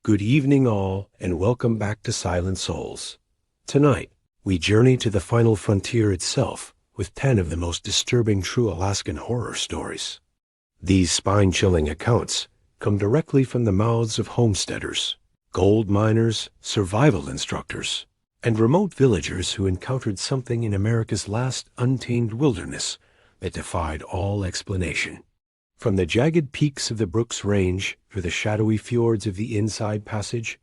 Good evening all, and welcome back to Silent Souls. Tonight, we journey to the final frontier itself with 10 of the most disturbing true Alaskan horror stories. These spine-chilling accounts come directly from the mouths of homesteaders, gold miners, survival instructors, and remote villagers who encountered something in America's last untamed wilderness that defied all explanation. From the jagged peaks of the Brooks Range to the shadowy fjords of the Inside Passage,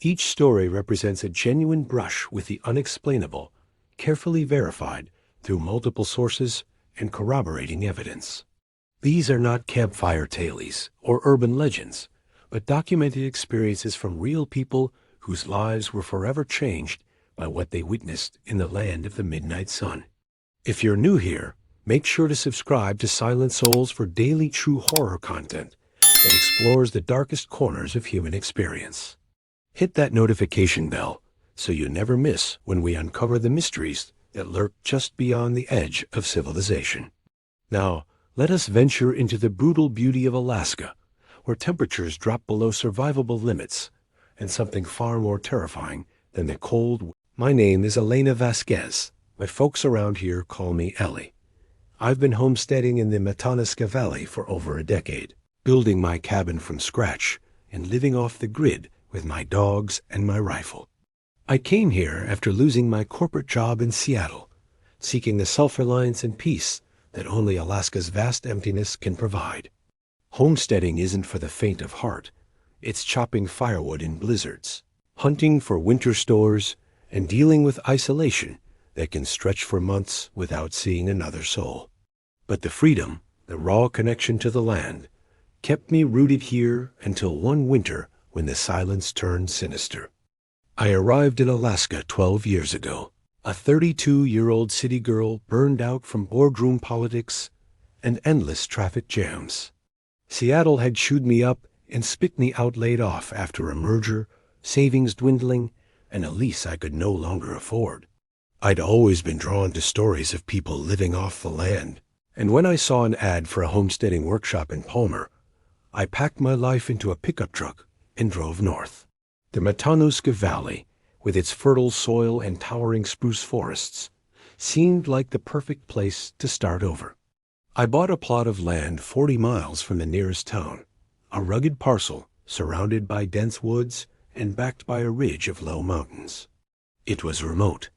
each story represents a genuine brush with the unexplainable, carefully verified through multiple sources and corroborating evidence. These are not campfire tales or urban legends, but documented experiences from real people whose lives were forever changed by what they witnessed in the land of the midnight sun. If you're new here, make sure to subscribe to Silent Souls for daily true horror content that explores the darkest corners of human experience. Hit that notification bell so you never miss when we uncover the mysteries that lurk just beyond the edge of civilization. Now, let us venture into the brutal beauty of Alaska, where temperatures drop below survivable limits, and something far more terrifying than the cold. My name is Elena Vasquez, but folks around here call me Ellie. I've been homesteading in the Matanuska Valley for over a decade, building my cabin from scratch and living off the grid with my dogs and my rifle. I came here after losing my corporate job in Seattle, seeking the self-reliance and peace that only Alaska's vast emptiness can provide. Homesteading isn't for the faint of heart. It's chopping firewood in blizzards, hunting for winter stores, and dealing with isolation that can stretch for months without seeing another soul. But the freedom, the raw connection to the land, kept me rooted here until one winter when the silence turned sinister. I arrived in Alaska 12 years ago, a 32-year-old city girl burned out from boardroom politics and endless traffic jams. Seattle had chewed me up and spit me out laid off after a merger, savings dwindling, and a lease I could no longer afford. I'd always been drawn to stories of people living off the land, and when I saw an ad for a homesteading workshop in Palmer, I packed my life into a pickup truck and drove north. The Matanuska Valley, with its fertile soil and towering spruce forests, seemed like the perfect place to start over. I bought a plot of land 40 miles from the nearest town, a rugged parcel surrounded by dense woods and backed by a ridge of low mountains. It was remote,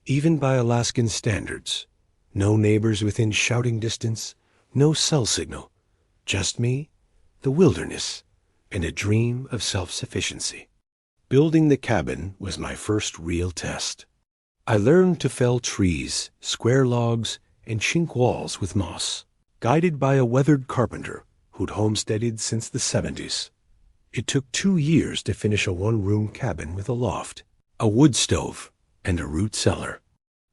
even by Alaskan standards. No neighbors within shouting distance, no cell signal, just me, the wilderness, and a dream of self-sufficiency. Building the cabin was my first real test. I learned to fell trees, square logs, and chink walls with moss, guided by a weathered carpenter who'd homesteaded since the 70s. It took 2 years to finish a one-room cabin with a loft, a wood stove, and a root cellar.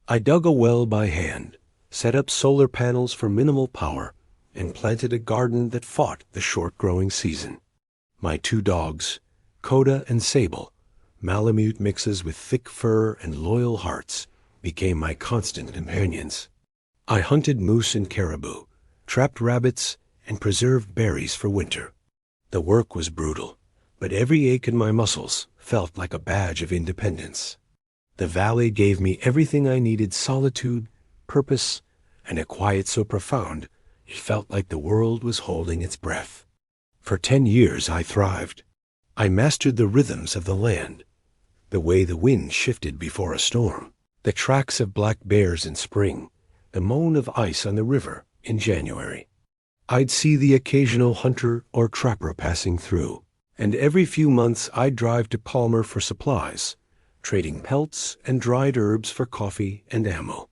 I dug a well by hand, set up solar panels for minimal power, and planted a garden that fought the short growing season. My 2 dogs, Coda and Sable, Malamute mixes with thick fur and loyal hearts, became my constant companions. I hunted moose and caribou, trapped rabbits, and preserved berries for winter. The work was brutal, but every ache in my muscles felt like a badge of independence. The valley gave me everything I needed: solitude, purpose, and a quiet so profound it felt like the world was holding its breath. For 10 years I thrived. I mastered the rhythms of the land, the way the wind shifted before a storm, the tracks of black bears in spring, the moan of ice on the river in January. I'd see the occasional hunter or trapper passing through, and every few months I'd drive to Palmer for supplies, trading pelts and dried herbs for coffee and ammo.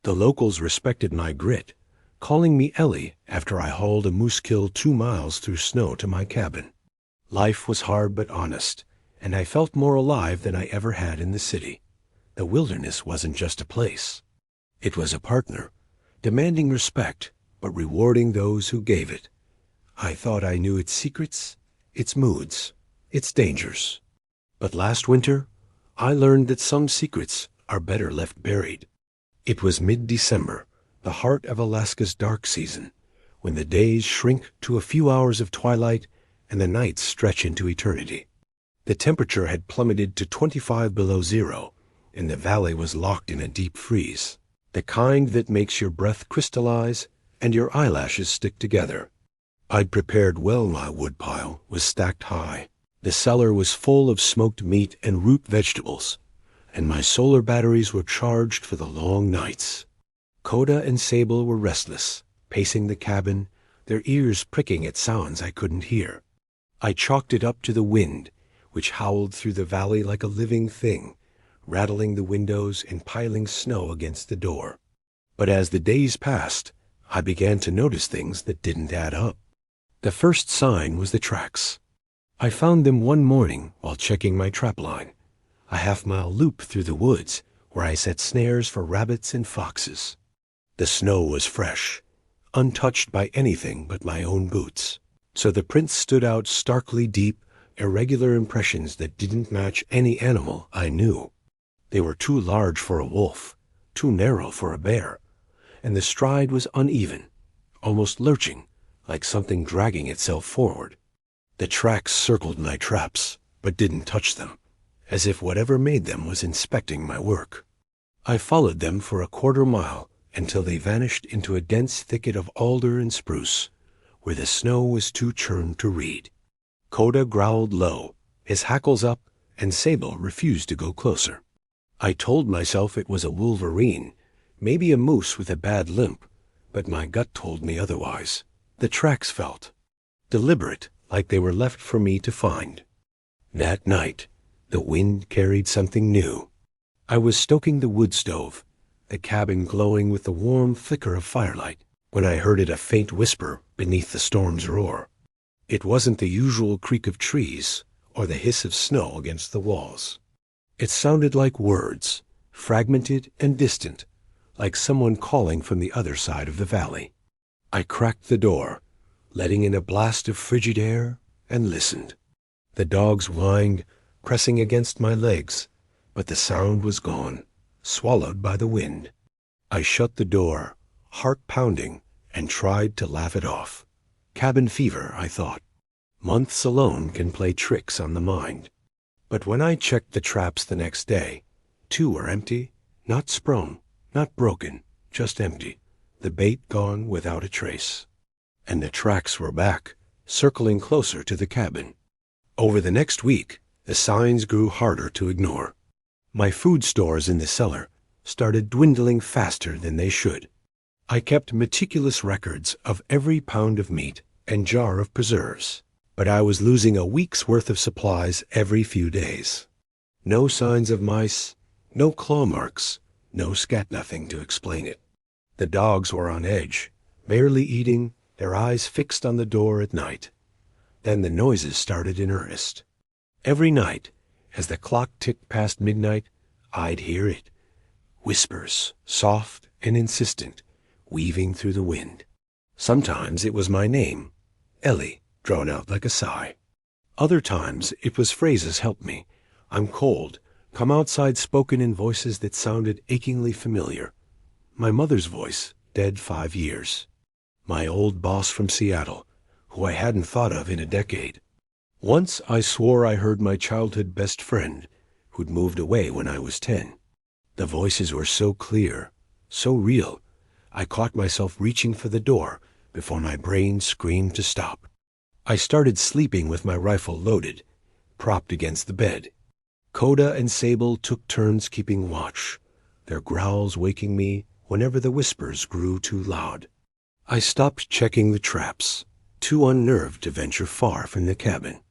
The locals respected my grit, calling me Ellie after I hauled a moose kill 2 miles through snow to my cabin. Life was hard but honest, and I felt more alive than I ever had in the city. The wilderness wasn't just a place. It was a partner, demanding respect, but rewarding those who gave it. I thought I knew its secrets, its moods, its dangers. But last winter, I learned that some secrets are better left buried. It was mid-December, the heart of Alaska's dark season, when the days shrink to a few hours of twilight and the nights stretch into eternity. The temperature had plummeted to 25 below zero, and the valley was locked in a deep freeze, the kind that makes your breath crystallize and your eyelashes stick together. I'd prepared well. My woodpile was stacked high. The cellar was full of smoked meat and root vegetables, and my solar batteries were charged for the long nights. Coda and Sable were restless, pacing the cabin, their ears pricking at sounds I couldn't hear. I chalked it up to the wind, which howled through the valley like a living thing, rattling the windows and piling snow against the door. But as the days passed, I began to notice things that didn't add up. The first sign was the tracks. I found them one morning while checking my trap line, a half-mile loop through the woods where I set snares for rabbits and foxes. The snow was fresh, untouched by anything but my own boots, so the prints stood out starkly deep, irregular impressions that didn't match any animal I knew. They were too large for a wolf, too narrow for a bear, and the stride was uneven, almost lurching, like something dragging itself forward. The tracks circled my traps, but didn't touch them, as if whatever made them was inspecting my work. I followed them for a quarter mile until they vanished into a dense thicket of alder and spruce, where the snow was too churned to read. Coda growled low, his hackles up, and Sable refused to go closer. I told myself it was a wolverine, maybe a moose with a bad limp, but my gut told me otherwise. The tracks felt deliberate, like they were left for me to find. That night, the wind carried something new. I was stoking the wood stove, the cabin glowing with the warm flicker of firelight, when I heard a faint whisper beneath the storm's roar. It wasn't the usual creak of trees or the hiss of snow against the walls. It sounded like words, fragmented and distant, like someone calling from the other side of the valley. I cracked the door, letting in a blast of frigid air, and listened. The dogs whined, pressing against my legs, but the sound was gone, swallowed by the wind. I shut the door, heart pounding, and tried to laugh it off. Cabin fever, I thought. Months alone can play tricks on the mind. But when I checked the traps the next day, 2 were empty, not sprung, not broken, just empty, the bait gone without a trace. And the tracks were back, circling closer to the cabin. Over the next week, the signs grew harder to ignore. My food stores in the cellar started dwindling faster than they should. I kept meticulous records of every pound of meat and jar of preserves, but I was losing a week's worth of supplies every few days. No signs of mice, no claw marks, no scat nothing to explain it. The dogs were on edge, barely eating, their eyes fixed on the door at night. Then the noises started in earnest. Every night, as the clock ticked past midnight, I'd hear it. Whispers, soft and insistent, weaving through the wind. Sometimes it was my name, Ellie, drawn out like a sigh. Other times it was phrases help me. I'm cold, come outside, spoken in voices that sounded achingly familiar. My mother's voice, dead 5 years. My old boss from Seattle, who I hadn't thought of in a decade. Once I swore I heard my childhood best friend, who'd moved away when I was 10. The voices were so clear, so real, I caught myself reaching for the door before my brain screamed to stop. I started sleeping with my rifle loaded, propped against the bed. Coda and Sable took turns keeping watch, their growls waking me whenever the whispers grew too loud. I stopped checking the traps, too unnerved to venture far from the cabin.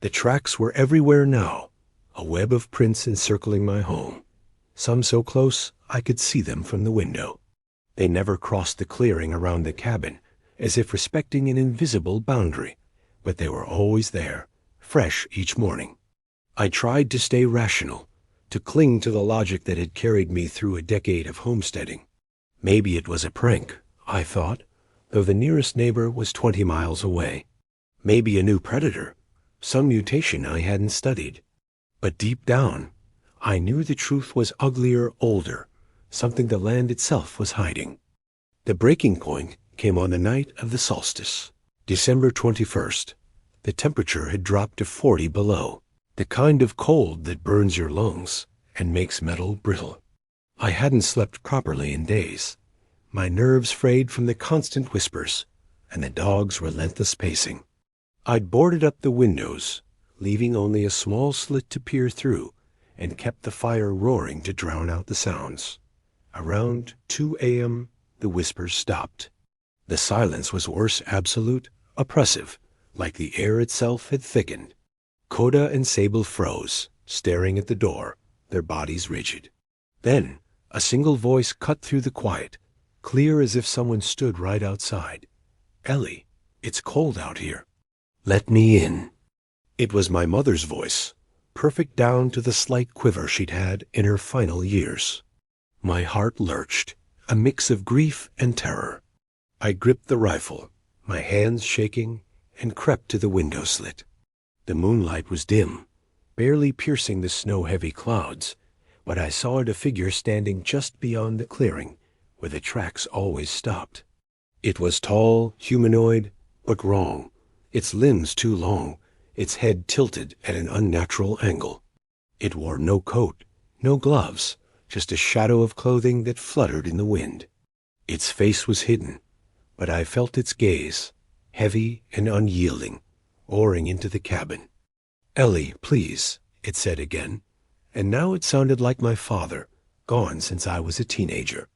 The tracks were everywhere now, a web of prints encircling my home, some so close I could see them from the window. They never crossed the clearing around the cabin, as if respecting an invisible boundary, but they were always there, fresh each morning. I tried to stay rational, to cling to the logic that had carried me through a decade of homesteading. Maybe it was a prank, I thought, though the nearest neighbor was 20 miles away. Maybe a new predator, some mutation I hadn't studied. But deep down, I knew the truth was uglier, older, something the land itself was hiding. The breaking point came on the night of the solstice, December 21st. The temperature had dropped to 40 below. The kind of cold that burns your lungs and makes metal brittle. I hadn't slept properly in days, my nerves frayed from the constant whispers and the dog's relentless pacing. I'd boarded up the windows, leaving only a small slit to peer through, and kept the fire roaring to drown out the sounds. Around 2 a.m., the whispers stopped. The silence was worse, absolute, oppressive, like the air itself had thickened. Coda and Sable froze, staring at the door, their bodies rigid. Then, a single voice cut through the quiet, clear as if someone stood right outside. "Ellie, it's cold out here. Let me in." It was my mother's voice, perfect down to the slight quiver she'd had in her final years. My heart lurched, a mix of grief and terror. I gripped the rifle, my hands shaking, and crept to the window slit. The moonlight was dim, barely piercing the snow-heavy clouds, but I saw a figure standing just beyond the clearing, where the tracks always stopped. It was tall, humanoid, but wrong, its limbs too long, its head tilted at an unnatural angle. It wore no coat, no gloves, just a shadow of clothing that fluttered in the wind. Its face was hidden, but I felt its gaze, heavy and unyielding, oaring into the cabin. "Ellie, please," it said again, and now it sounded like my father, gone since I was a teenager.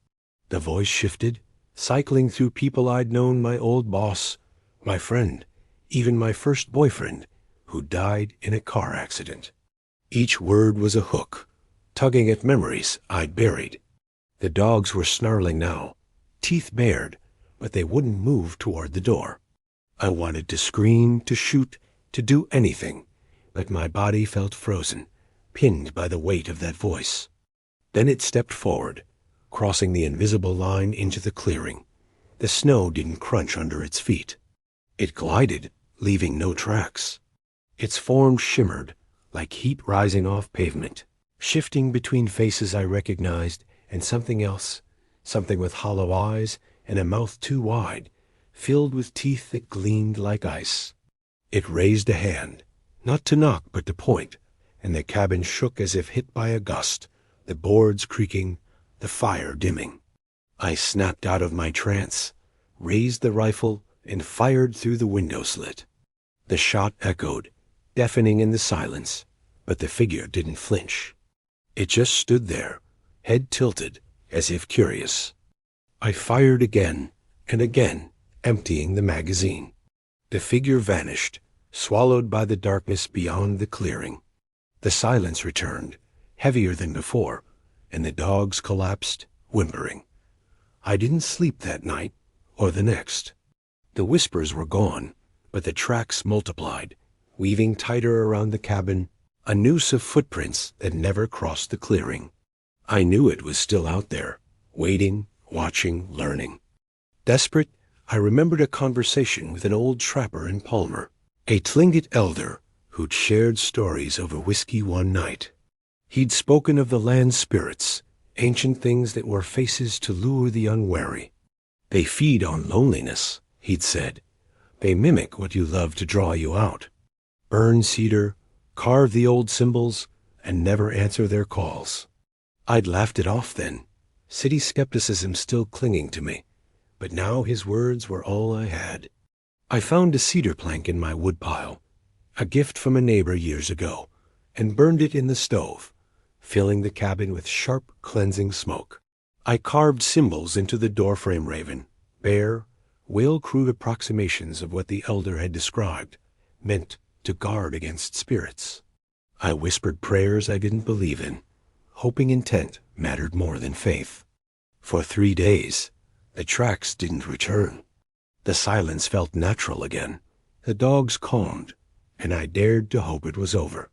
The voice shifted, cycling through people I'd known, my old boss, my friend, even my first boyfriend, who died in a car accident. Each word was a hook, tugging at memories I'd buried. The dogs were snarling now, teeth bared, but they wouldn't move toward the door. I wanted to scream, to shoot, to do anything, but my body felt frozen, pinned by the weight of that voice. Then it stepped forward, crossing the invisible line into the clearing. The snow didn't crunch under its feet. It glided, leaving no tracks. Its form shimmered, like heat rising off pavement, shifting between faces I recognized and something else, something with hollow eyes and a mouth too wide, filled with teeth that gleamed like ice. It raised a hand, not to knock but to point, and the cabin shook as if hit by a gust, the boards creaking, the fire dimming. I snapped out of my trance, raised the rifle, and fired through the window slit. The shot echoed, deafening in the silence, but the figure didn't flinch. It just stood there, head tilted, as if curious. I fired again and again, emptying the magazine. The figure vanished, swallowed by the darkness beyond the clearing. The silence returned, heavier than before, and the dogs collapsed, whimpering. I didn't sleep that night, or the next. The whispers were gone, but the tracks multiplied, weaving tighter around the cabin, a noose of footprints that never crossed the clearing. I knew it was still out there, waiting, watching, learning. Desperate, I remembered a conversation with an old trapper in Palmer, a Tlingit elder who'd shared stories over whiskey one night. He'd spoken of the land spirits, ancient things that wore faces to lure the unwary. They feed on loneliness, he'd said. They mimic what you love to draw you out. Burn cedar, carve the old symbols, and never answer their calls. I'd laughed it off then, city skepticism still clinging to me, but now his words were all I had. I found a cedar plank in my woodpile, a gift from a neighbor years ago, and burned it in the stove, filling the cabin with sharp, cleansing smoke. I carved symbols into the doorframe raven, bare, well-crude approximations of what the elder had described, meant to guard against spirits. I whispered prayers I didn't believe in, hoping intent mattered more than faith. For 3 days, the tracks didn't return. The silence felt natural again. The dogs calmed, and I dared to hope it was over.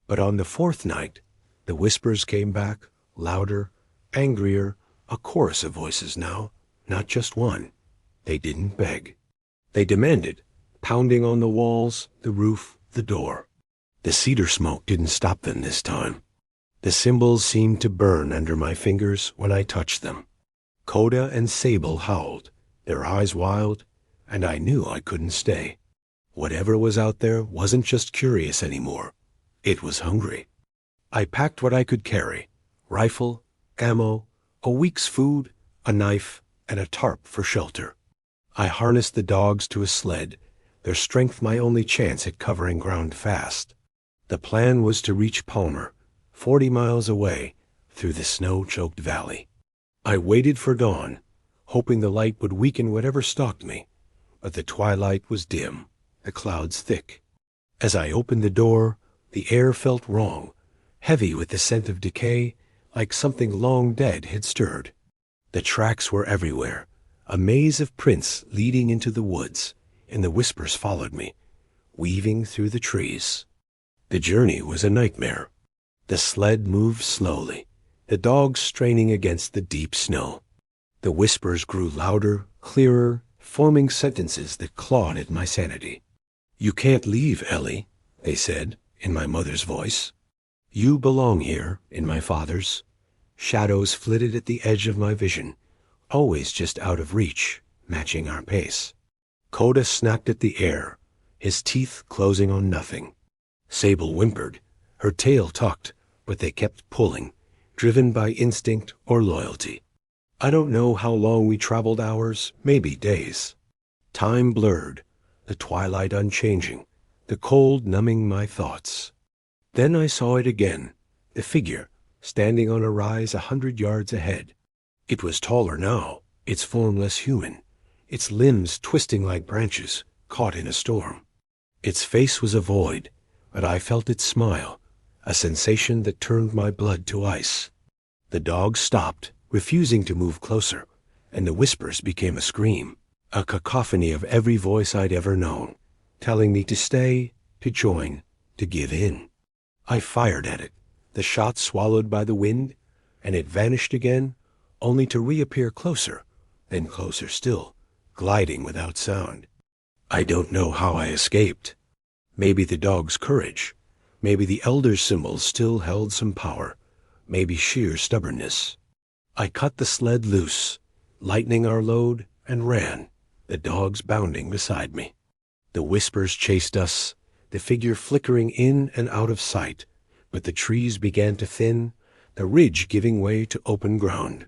But on the 4th night, the whispers came back, louder, angrier, a chorus of voices now, not just one. They didn't beg. They demanded, pounding on the walls, the roof, the door. The cedar smoke didn't stop them this time. The symbols seemed to burn under my fingers when I touched them. Coda and Sable howled, their eyes wild, and I knew I couldn't stay. Whatever was out there wasn't just curious anymore. It was hungry. I packed what I could carry: rifle, ammo, a week's food, a knife, and a tarp for shelter. I harnessed the dogs to a sled, their strength my only chance at covering ground fast. The plan was to reach Palmer, 40 miles away, through the snow-choked valley. I waited for dawn, hoping the light would weaken whatever stalked me, but the twilight was dim, the clouds thick. As I opened the door, the air felt wrong, heavy with the scent of decay, like something long dead had stirred. The tracks were everywhere, a maze of prints leading into the woods, and the whispers followed me, weaving through the trees. The journey was a nightmare. The sled moved slowly, the dogs straining against the deep snow. The whispers grew louder, clearer, forming sentences that clawed at my sanity. "You can't leave, Ellie," they said, in my mother's voice. "You belong here," in my father's. Shadows flitted at the edge of my vision, always just out of reach, matching our pace. Coda snapped at the air, his teeth closing on nothing. Sable whimpered, her tail tucked, but they kept pulling, driven by instinct or loyalty. I don't know how long we traveled, hours, maybe days. Time blurred, the twilight unchanging, the cold numbing my thoughts. Then I saw it again, the figure, standing on a rise 100 yards ahead. It was taller now, its form less human, its limbs twisting like branches caught in a storm. Its face was a void, but I felt its smile, a sensation that turned my blood to ice. The dogs stopped, refusing to move closer, and the whispers became a scream, a cacophony of every voice I'd ever known, telling me to stay, to join, to give in. I fired at it, the shot swallowed by the wind, and it vanished again, only to reappear closer, then closer still, gliding without sound. I don't know how I escaped. Maybe the dog's courage, maybe the elder's symbols still held some power, maybe sheer stubbornness. I cut the sled loose, lightening our load, and ran, the dogs bounding beside me. The whispers chased us, the figure flickering in and out of sight, but the trees began to thin, the ridge giving way to open ground.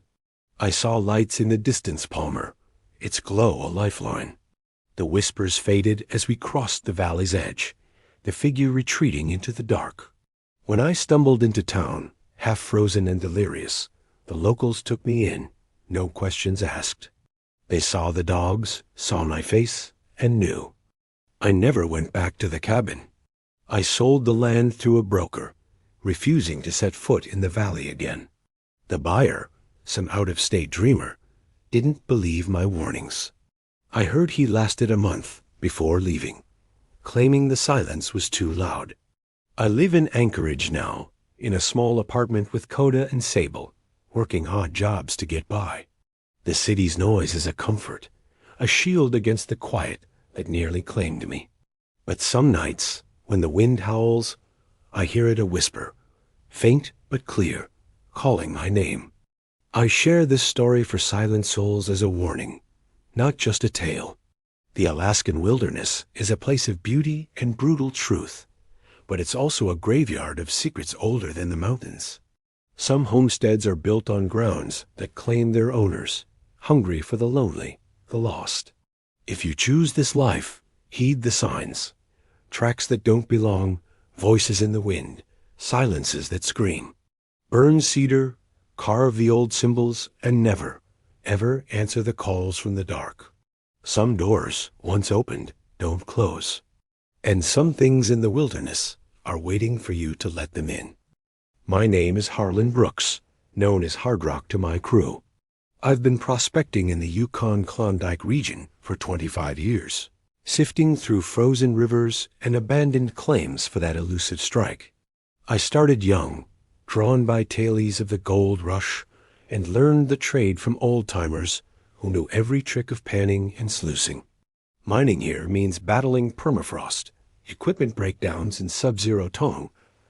I saw lights in the distance, Palmer, its glow a lifeline. The whispers faded as we crossed the valley's edge, the figure retreating into the dark. When I stumbled into town, half frozen and delirious, the locals took me in, no questions asked. They saw the dogs, saw my face, and knew. I never went back to the cabin. I sold the land through a broker, refusing to set foot in the valley again. The buyer, some out-of-state dreamer, didn't believe my warnings. I heard he lasted a month before leaving, claiming the silence was too loud. I live in Anchorage now, in a small apartment with Coda and Sable, working odd jobs to get by. The city's noise is a comfort, a shield against the quiet that nearly claimed me. But some nights, when the wind howls, I hear it a whisper, faint but clear, calling my name. I share this story for silent souls as a warning, not just a tale. The Alaskan wilderness is a place of beauty and brutal truth, but it's also a graveyard of secrets older than the mountains. Some homesteads are built on grounds that claim their owners, hungry for the lonely, the lost. If you choose this life, heed the signs. Tracks that don't belong, voices in the wind, silences that scream. Burn cedar, carve the old symbols, and never, ever answer the calls from the dark. Some doors, once opened, don't close. And some things in the wilderness are waiting for you to let them in. My name is Harlan Brooks, known as Hard Rock to my crew. I've been prospecting in the Yukon-Klondike region for 25 years, sifting through frozen rivers and abandoned claims for that elusive strike. I started young, drawn by tales of the gold rush, and learned the trade from old-timers who knew every trick of panning and sluicing. Mining here means battling permafrost, equipment breakdowns in sub-zero tone,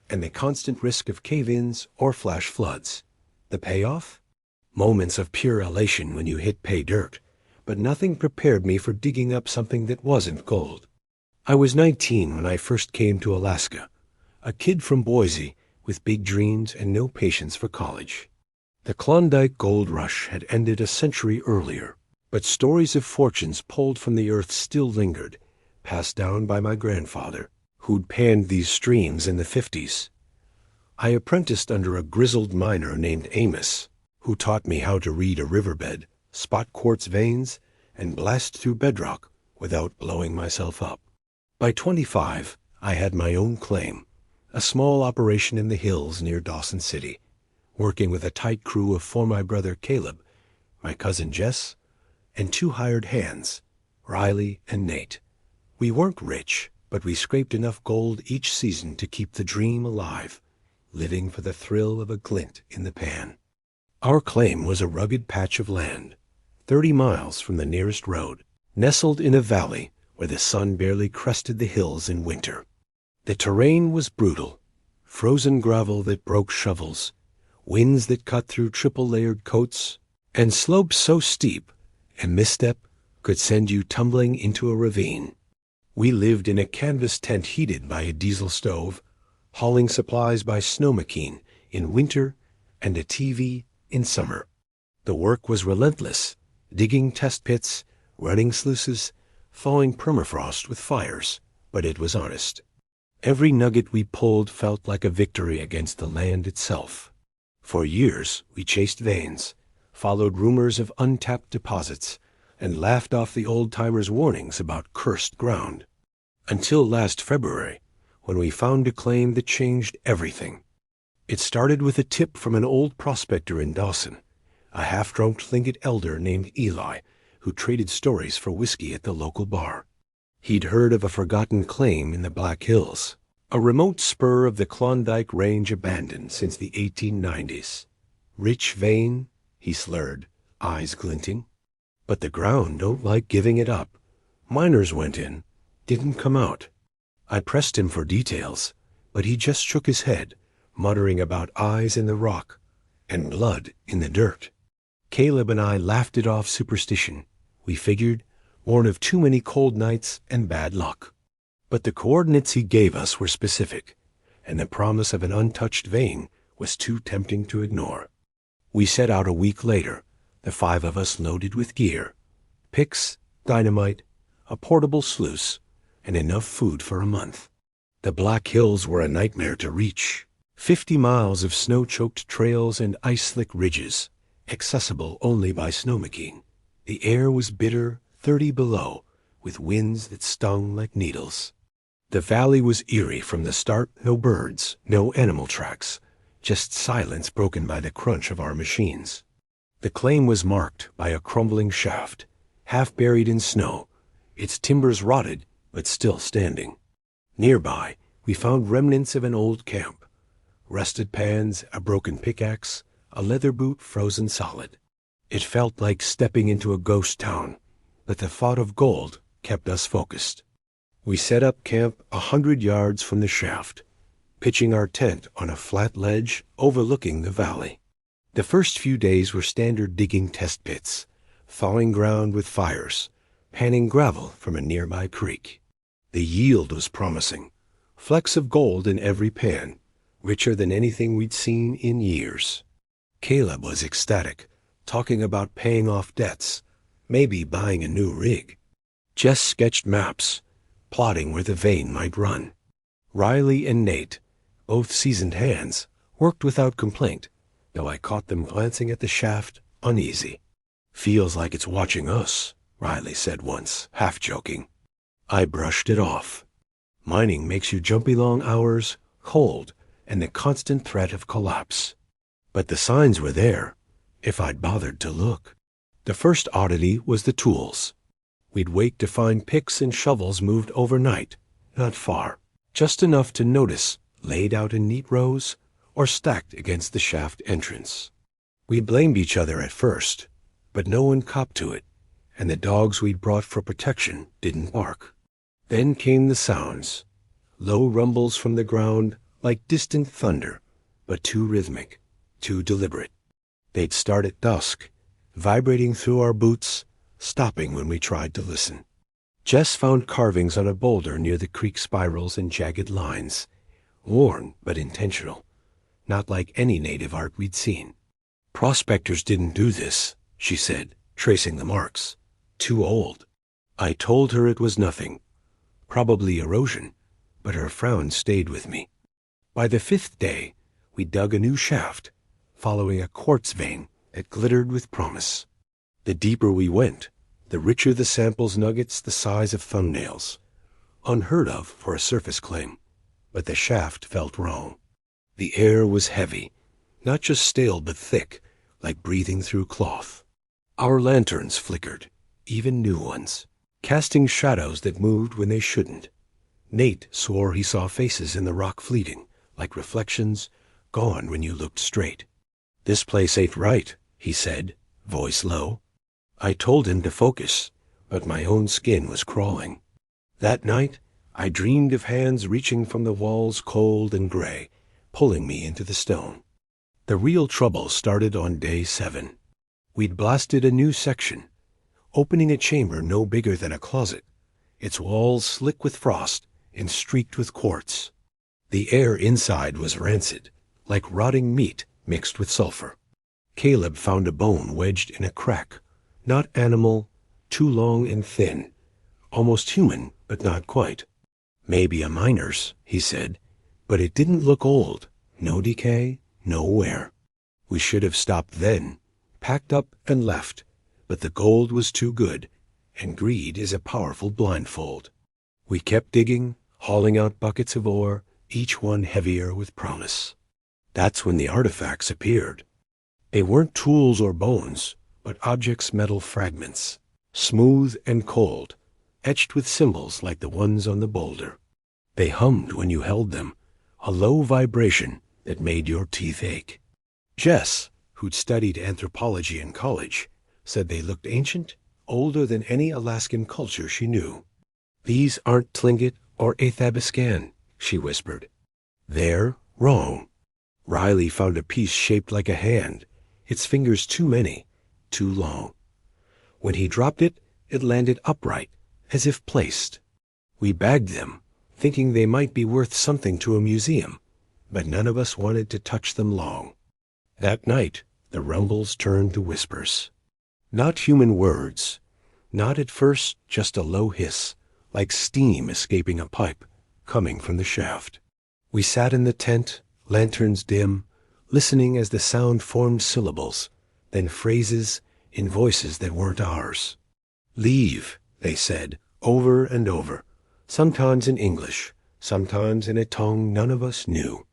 and the constant risk of cave-ins or flash floods. The payoff? Moments of pure elation when you hit pay dirt, but nothing prepared me for digging up something that wasn't gold. I was 19 when I first came to Alaska, a kid from Boise with big dreams and no patience for college. The Klondike gold rush had ended a century earlier, but stories of fortunes pulled from the earth still lingered, passed down by my grandfather, who'd panned these streams in the 50s. I apprenticed under a grizzled miner named Amos, who taught me how to read a riverbed, spot quartz veins, and blast through bedrock without blowing myself up. By 25, I had my own claim, a small operation in the hills near Dawson City, working with a tight crew of for my brother Caleb, my cousin Jess, and 2 hired hands, Riley and Nate. We weren't rich, but we scraped enough gold each season to keep the dream alive, living for the thrill of a glint in the pan. Our claim was a rugged patch of land, 30 miles from the nearest road, nestled in a valley where the sun barely crested the hills in winter. The terrain was brutal, frozen gravel that broke shovels, winds that cut through triple-layered coats, and slopes so steep a misstep could send you tumbling into a ravine. We lived in a canvas tent heated by a diesel stove, hauling supplies by snow machine in winter and a TV in summer. The work was relentless, digging test pits, running sluices, thawing permafrost with fires, but it was honest. Every nugget we pulled felt like a victory against the land itself. For years, we chased veins, followed rumors of untapped deposits, and laughed off the old-timers' warnings about cursed ground. Until last February, when we found a claim that changed everything. It started with a tip from an old prospector in Dawson, a half-drunk Tlingit elder named Eli, who traded stories for whiskey at the local bar. He'd heard of a forgotten claim in the Black Hills, a remote spur of the Klondike Range abandoned since the 1890s. Rich vein, he slurred, eyes glinting. But the ground don't like giving it up. Miners went in, didn't come out. I pressed him for details, but he just shook his head, muttering about eyes in the rock and blood in the dirt. Caleb and I laughed it off superstition. We figured, born of too many cold nights and bad luck. But the coordinates he gave us were specific, and the promise of an untouched vein was too tempting to ignore. We set out a week later, the 5 of us loaded with gear, picks, dynamite, a portable sluice, and enough food for a month. The Black Hills were a nightmare to reach, 50 miles of snow-choked trails and ice-slick ridges, accessible only by snow machine. The air was bitter, 30 below, with winds that stung like needles. The valley was eerie from the start. No birds, no animal tracks, just silence broken by the crunch of our machines. The claim was marked by a crumbling shaft, half buried in snow, its timbers rotted but still standing. Nearby, we found remnants of an old camp, rusted pans, a broken pickaxe, a leather boot frozen solid. It felt like stepping into a ghost town, but the thought of gold kept us focused. We set up camp 100 yards from the shaft, pitching our tent on a flat ledge overlooking the valley. The first few days were standard digging test pits, thawing ground with fires, panning gravel from a nearby creek. The yield was promising, flecks of gold in every pan, richer than anything we'd seen in years. Caleb was ecstatic, talking about paying off debts, maybe buying a new rig. Jess sketched maps, plotting where the vein might run. Riley and Nate, both seasoned hands, worked without complaint, though I caught them glancing at the shaft, uneasy. "Feels like it's watching us," Riley said once, half joking. I brushed it off. Mining makes you jumpy long hours, cold, and the constant threat of collapse. But the signs were there, if I'd bothered to look. The first oddity was the tools. We'd wait to find picks and shovels moved overnight, not far, just enough to notice, laid out in neat rows or stacked against the shaft entrance. We blamed each other at first, but no one copped to it, and the dogs we'd brought for protection didn't bark. Then came the sounds, low rumbles from the ground like distant thunder, but too rhythmic, too deliberate. They'd start at dusk, vibrating through our boots, stopping when we tried to listen. Jess found carvings on a boulder near the creek spirals and jagged lines, worn but intentional, not like any native art we'd seen. Prospectors didn't do this, she said, tracing the marks. Too old. I told her it was nothing, probably erosion, but her frown stayed with me. By the 5th day, we dug a new shaft, following a quartz vein that glittered with promise. The deeper we went, the richer the samples, nuggets the size of thumbnails. Unheard of for a surface claim, but the shaft felt wrong. The air was heavy, not just stale but thick, like breathing through cloth. Our lanterns flickered, even new ones, casting shadows that moved when they shouldn't. Nate swore he saw faces in the rock fleeting, like reflections, gone when you looked straight. "This place ain't right," he said, voice low. I told him to focus, but my own skin was crawling. That night, I dreamed of hands reaching from the walls cold and gray, pulling me into the stone. The real trouble started on day 7. We'd blasted a new section, opening a chamber no bigger than a closet, its walls slick with frost and streaked with quartz. The air inside was rancid, like rotting meat mixed with sulfur. Caleb found a bone wedged in a crack, not animal, too long and thin, almost human, but not quite. Maybe a miner's, he said, but it didn't look old. No decay, no wear. We should have stopped then, packed up and left, but the gold was too good, and greed is a powerful blindfold. We kept digging, hauling out buckets of ore, each one heavier with promise. That's when the artifacts appeared. They weren't tools or bones, but objects' metal fragments, smooth and cold, etched with symbols like the ones on the boulder. They hummed when you held them, a low vibration that made your teeth ache. Jess, who'd studied anthropology in college, said they looked ancient, older than any Alaskan culture she knew. "These aren't Tlingit or Athabascan," she whispered. "They're wrong." Riley found a piece shaped like a hand, its fingers too many, too long. When he dropped it, it landed upright, as if placed. We bagged them, thinking they might be worth something to a museum, but none of us wanted to touch them long. That night, the rumbles turned to whispers. Not human words. Not at first, just a low hiss, like steam escaping a pipe, coming from the shaft. We sat in the tent, lanterns dim, listening as the sound formed syllables, then phrases in voices that weren't ours. "Leave," they said, over and over, sometimes in English, sometimes in a tongue none of us knew.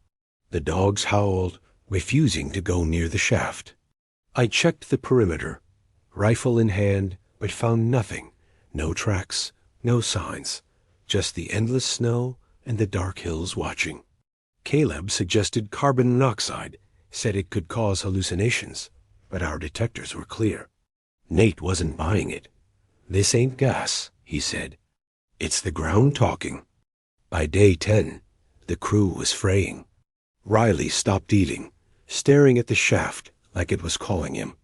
The dogs howled, refusing to go near the shaft. I checked the perimeter, rifle in hand, but found nothing, no tracks, no signs, just the endless snow and the dark hills watching. Caleb suggested carbon monoxide, said it could cause hallucinations, but our detectors were clear. Nate wasn't buying it. "This ain't gas," he said. "It's the ground talking." By day 10, the crew was fraying. Riley stopped eating, staring at the shaft like it was calling him.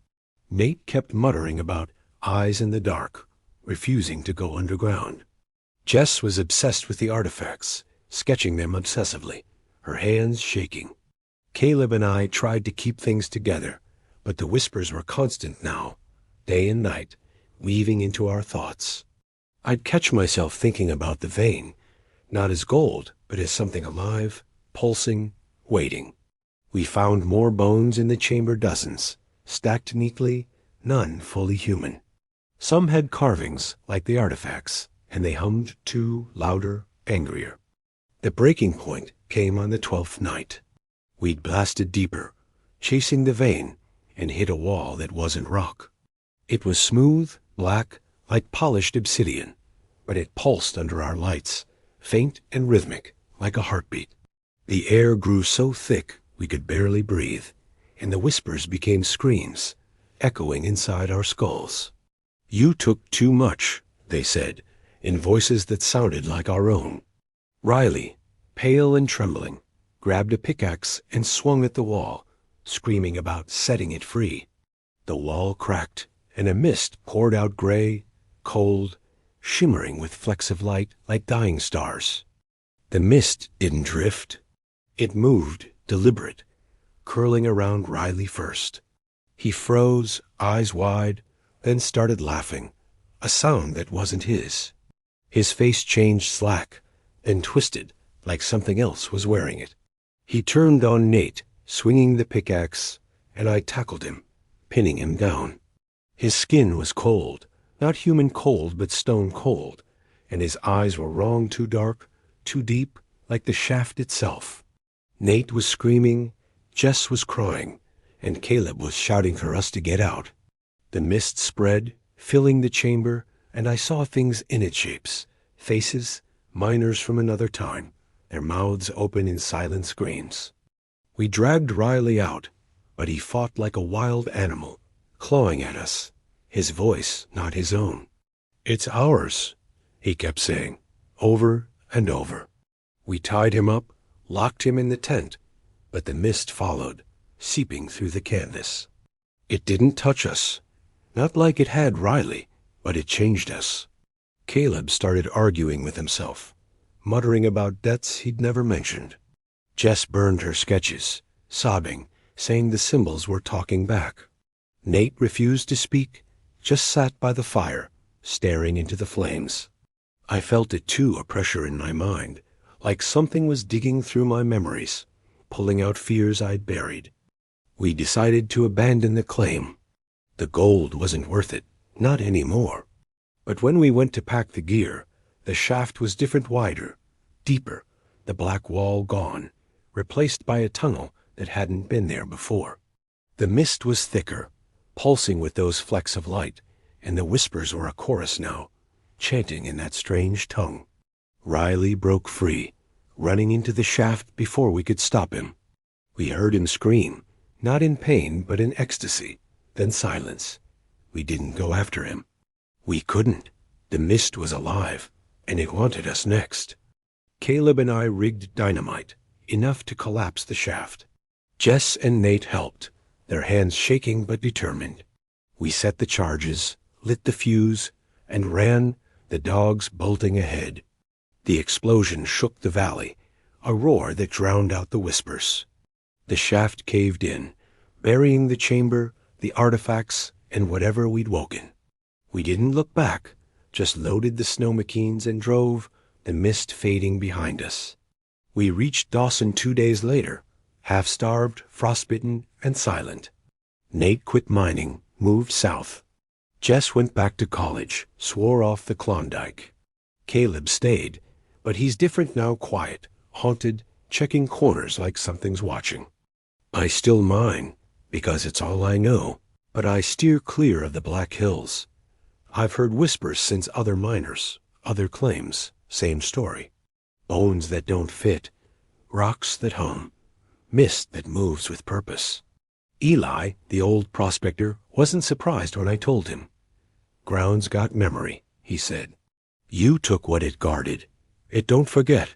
Nate kept muttering about eyes in the dark, refusing to go underground. Jess was obsessed with the artifacts, sketching them obsessively, her hands shaking. Caleb and I tried to keep things together, but the whispers were constant now, day and night, weaving into our thoughts. I'd catch myself thinking about the vein, not as gold, but as something alive, pulsing, waiting. We found more bones in the chamber, dozens, stacked neatly, none fully human. Some had carvings, like the artifacts, and they hummed too, louder, angrier. The breaking point came on the 12th night. We'd blasted deeper, chasing the vein, and hit a wall that wasn't rock. It was smooth, black, like polished obsidian, but it pulsed under our lights, faint and rhythmic, like a heartbeat. The air grew so thick we could barely breathe, and the whispers became screams, echoing inside our skulls. "You took too much," they said, in voices that sounded like our own. Riley, pale and trembling, grabbed a pickaxe and swung at the wall, screaming about setting it free. The wall cracked, and a mist poured out gray, cold, shimmering with flecks of light like dying stars. The mist didn't drift. It moved, deliberate, curling around Riley first. He froze, eyes wide, then started laughing, a sound that wasn't his. His face changed slack, then twisted, like something else was wearing it. He turned on Nate, swinging the pickaxe, and I tackled him, pinning him down. His skin was cold, not human cold, but stone cold, and his eyes were wrong, too dark, too deep, like the shaft itself. Nate was screaming, Jess was crying, and Caleb was shouting for us to get out. The mist spread, filling the chamber, and I saw things in its shapes, faces, miners from another time, their mouths open in silent screams. We dragged Riley out, but he fought like a wild animal, clawing at us, his voice not his own. "It's ours," he kept saying, over and over. We tied him up, locked him in the tent, but the mist followed, seeping through the canvas. It didn't touch us, not like it had Riley, but it changed us. Caleb started arguing with himself, muttering about debts he'd never mentioned. Jess burned her sketches, sobbing, saying the symbols were talking back. Nate refused to speak, just sat by the fire, staring into the flames. I felt it too, a pressure in my mind, like something was digging through my memories, pulling out fears I'd buried. We decided to abandon the claim. The gold wasn't worth it, not anymore. But when we went to pack the gear, the shaft was different, wider, deeper, the black wall gone, replaced by a tunnel that hadn't been there before. The mist was thicker, pulsing with those flecks of light, and the whispers were a chorus now, chanting in that strange tongue. Riley broke free, running into the shaft before we could stop him. We heard him scream, not in pain but in ecstasy, then silence. We didn't go after him. We couldn't. The mist was alive, and it wanted us next. Caleb and I rigged dynamite, enough to collapse the shaft. Jess and Nate helped, their hands shaking but determined. We set the charges, lit the fuse, and ran, the dogs bolting ahead. The explosion shook the valley, a roar that drowned out the whispers. The shaft caved in, burying the chamber, the artifacts, and whatever we'd woken. We didn't look back, just loaded the snow machines and drove, the mist fading behind us. We reached Dawson 2 days later, half-starved, frostbitten, and silent. Nate quit mining, moved south. Jess went back to college, swore off the Klondike. Caleb stayed, but he's different now, quiet, haunted, checking corners like something's watching. I still mine, because it's all I know, but I steer clear of the Black Hills. I've heard whispers since, other miners, other claims, same story. Bones that don't fit, rocks that hum, mist that moves with purpose. Eli, the old prospector, wasn't surprised when I told him. "Ground's got memory," he said. "You took what it guarded. It don't forget."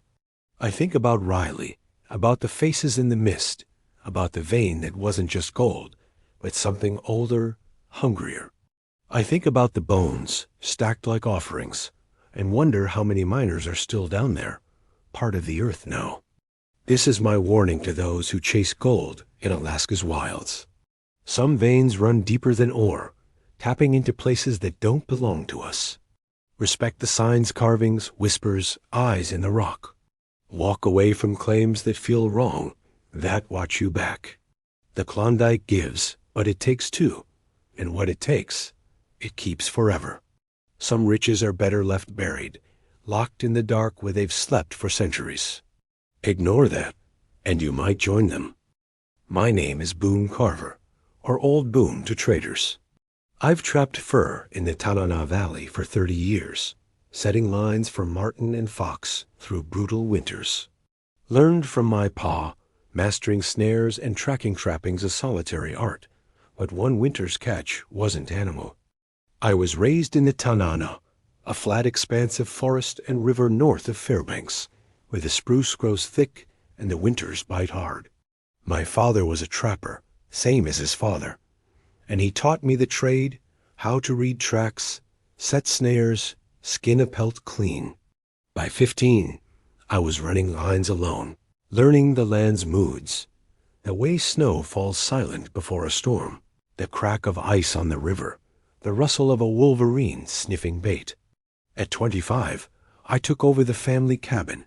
I think about Riley, about the faces in the mist, about the vein that wasn't just gold, but something older, hungrier. I think about the bones, stacked like offerings, and wonder how many miners are still down there, part of the earth now. This is my warning to those who chase gold in Alaska's wilds. Some veins run deeper than ore, tapping into places that don't belong to us. Respect the signs, carvings, whispers, eyes in the rock. Walk away from claims that feel wrong, that watch you back. The Klondike gives, but it takes two, and what it takes, it keeps forever. Some riches are better left buried, locked in the dark where they've slept for centuries. Ignore that, and you might join them. My name is Boone Carver, or Old Boone to traders. I've trapped fur in the Tanana Valley for 30 years, setting lines for marten and fox through brutal winters. Learned from my pa, mastering snares and tracking trappings a solitary art, but one winter's catch wasn't animal. I was raised in the Tanana, a flat expanse of forest and river north of Fairbanks, where the spruce grows thick and the winters bite hard. My father was a trapper, same as his father, and he taught me the trade, how to read tracks, set snares, skin a pelt clean. By 15, I was running lines alone, learning the land's moods, the way snow falls silent before a storm, the crack of ice on the river, the rustle of a wolverine sniffing bait. At 25, I took over the family cabin,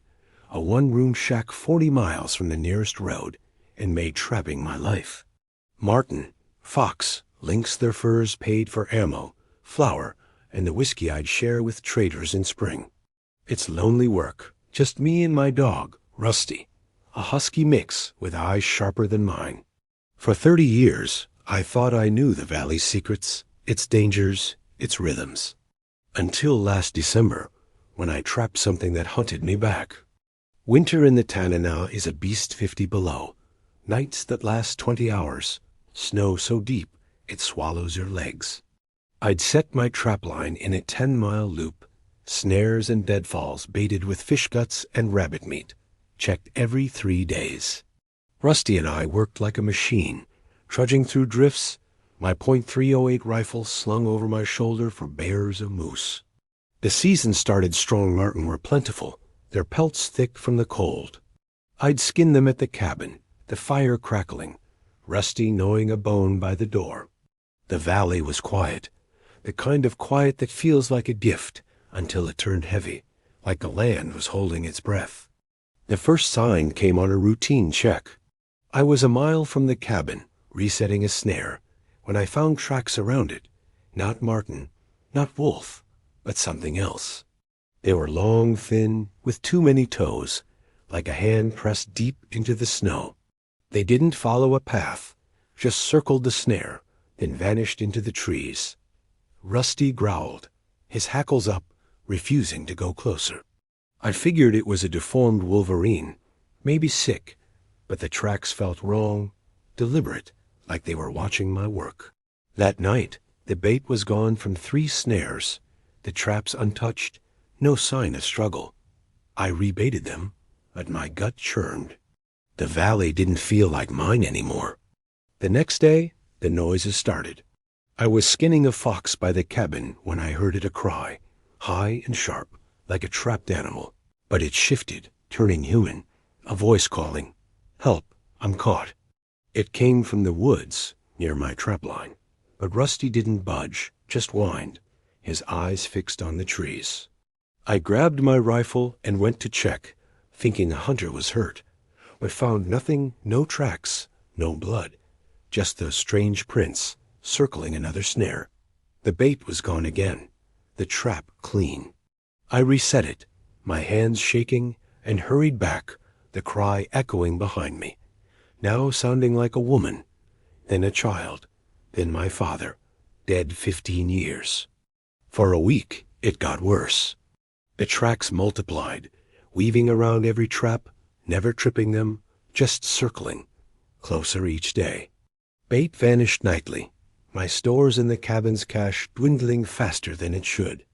a one-room shack 40 miles from the nearest road, and made trapping my life. Marten, fox, lynx their furs paid for ammo, flour, and the whiskey I'd share with traders in spring. It's lonely work, just me and my dog, Rusty, a husky mix with eyes sharper than mine. For 30 years, I thought I knew the valley's secrets, its dangers, its rhythms. Until last December, when I trapped something that hunted me back. Winter in the Tanana is a beast 50 below. Nights that last 20 hours. Snow so deep, it swallows your legs. I'd set my trap line in a 10-mile loop. Snares and deadfalls baited with fish guts and rabbit meat. Checked every 3 days. Rusty and I worked like a machine, trudging through drifts, my .308 rifle slung over my shoulder for bears or moose. The season started strong. Marten were plentiful, their pelts thick from the cold. I'd skin them at the cabin, the fire crackling, Rusty gnawing a bone by the door. The valley was quiet, the kind of quiet that feels like a gift until it turned heavy, like the land was holding its breath. The first sign came on a routine check. I was a mile from the cabin, resetting a snare, when I found tracks around it. Not marten, not wolf, but something else. They were long, thin, with too many toes, like a hand pressed deep into the snow. They didn't follow a path, just circled the snare, then vanished into the trees. Rusty growled, his hackles up, refusing to go closer. I figured it was a deformed wolverine, maybe sick, but the tracks felt wrong, deliberate, like they were watching my work. That night, the bait was gone from 3 snares, the traps untouched, no sign of struggle. I rebaited them, but my gut churned. The valley didn't feel like mine anymore. The next day, the noises started. I was skinning a fox by the cabin when I heard it a cry, high and sharp, like a trapped animal. But it shifted, turning human, a voice calling, "Help, I'm caught." It came from the woods near my trap line, but Rusty didn't budge, just whined, his eyes fixed on the trees. I grabbed my rifle and went to check, thinking a hunter was hurt, but found nothing, no tracks, no blood, just those strange prints circling another snare. The bait was gone again, the trap clean. I reset it, my hands shaking, and hurried back, the cry echoing behind me, now sounding like a woman, then a child, then my father, dead 15 years. For a week, it got worse. The tracks multiplied, weaving around every trap, never tripping them, just circling, closer each day. Bait vanished nightly, my stores in the cabin's cache dwindling faster than it should.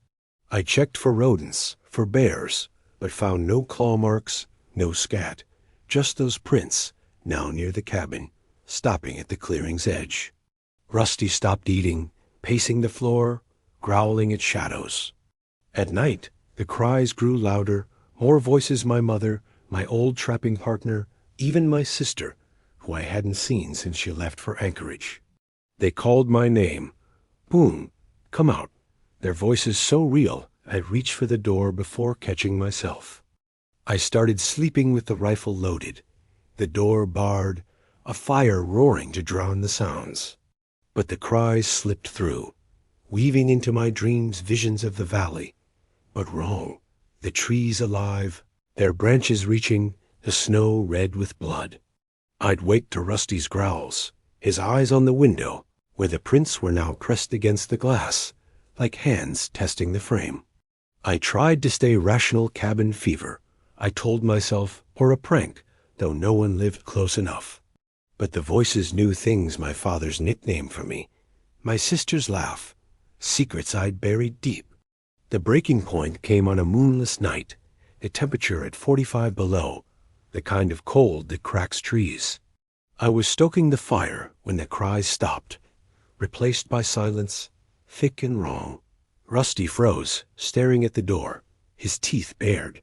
I checked for rodents, for bears, but found no claw marks, no scat, just those prints, now near the cabin, stopping at the clearing's edge. Rusty stopped eating, pacing the floor, growling at shadows. At night, the cries grew louder, more voices. My mother, my old trapping partner, even my sister, who I hadn't seen since she left for Anchorage. They called my name. Boone, come out. Their voices so real, I'd reach for the door before catching myself. I started sleeping with the rifle loaded, the door barred, a fire roaring to drown the sounds. But the cries slipped through, weaving into my dreams visions of the valley. But wrong, the trees alive, their branches reaching, the snow red with blood. I'd wake to Rusty's growls, his eyes on the window, where the prints were now pressed against the glass, like hands testing the frame. I tried to stay rational. Cabin fever, I told myself, or a prank, though no one lived close enough. But the voices knew things my father's nickname for me, my sister's laugh, secrets I'd buried deep. The breaking point came on a moonless night, the temperature at 45 below, the kind of cold that cracks trees. I was stoking the fire when the cries stopped, replaced by silence, thick and wrong. Rusty froze, staring at the door, his teeth bared.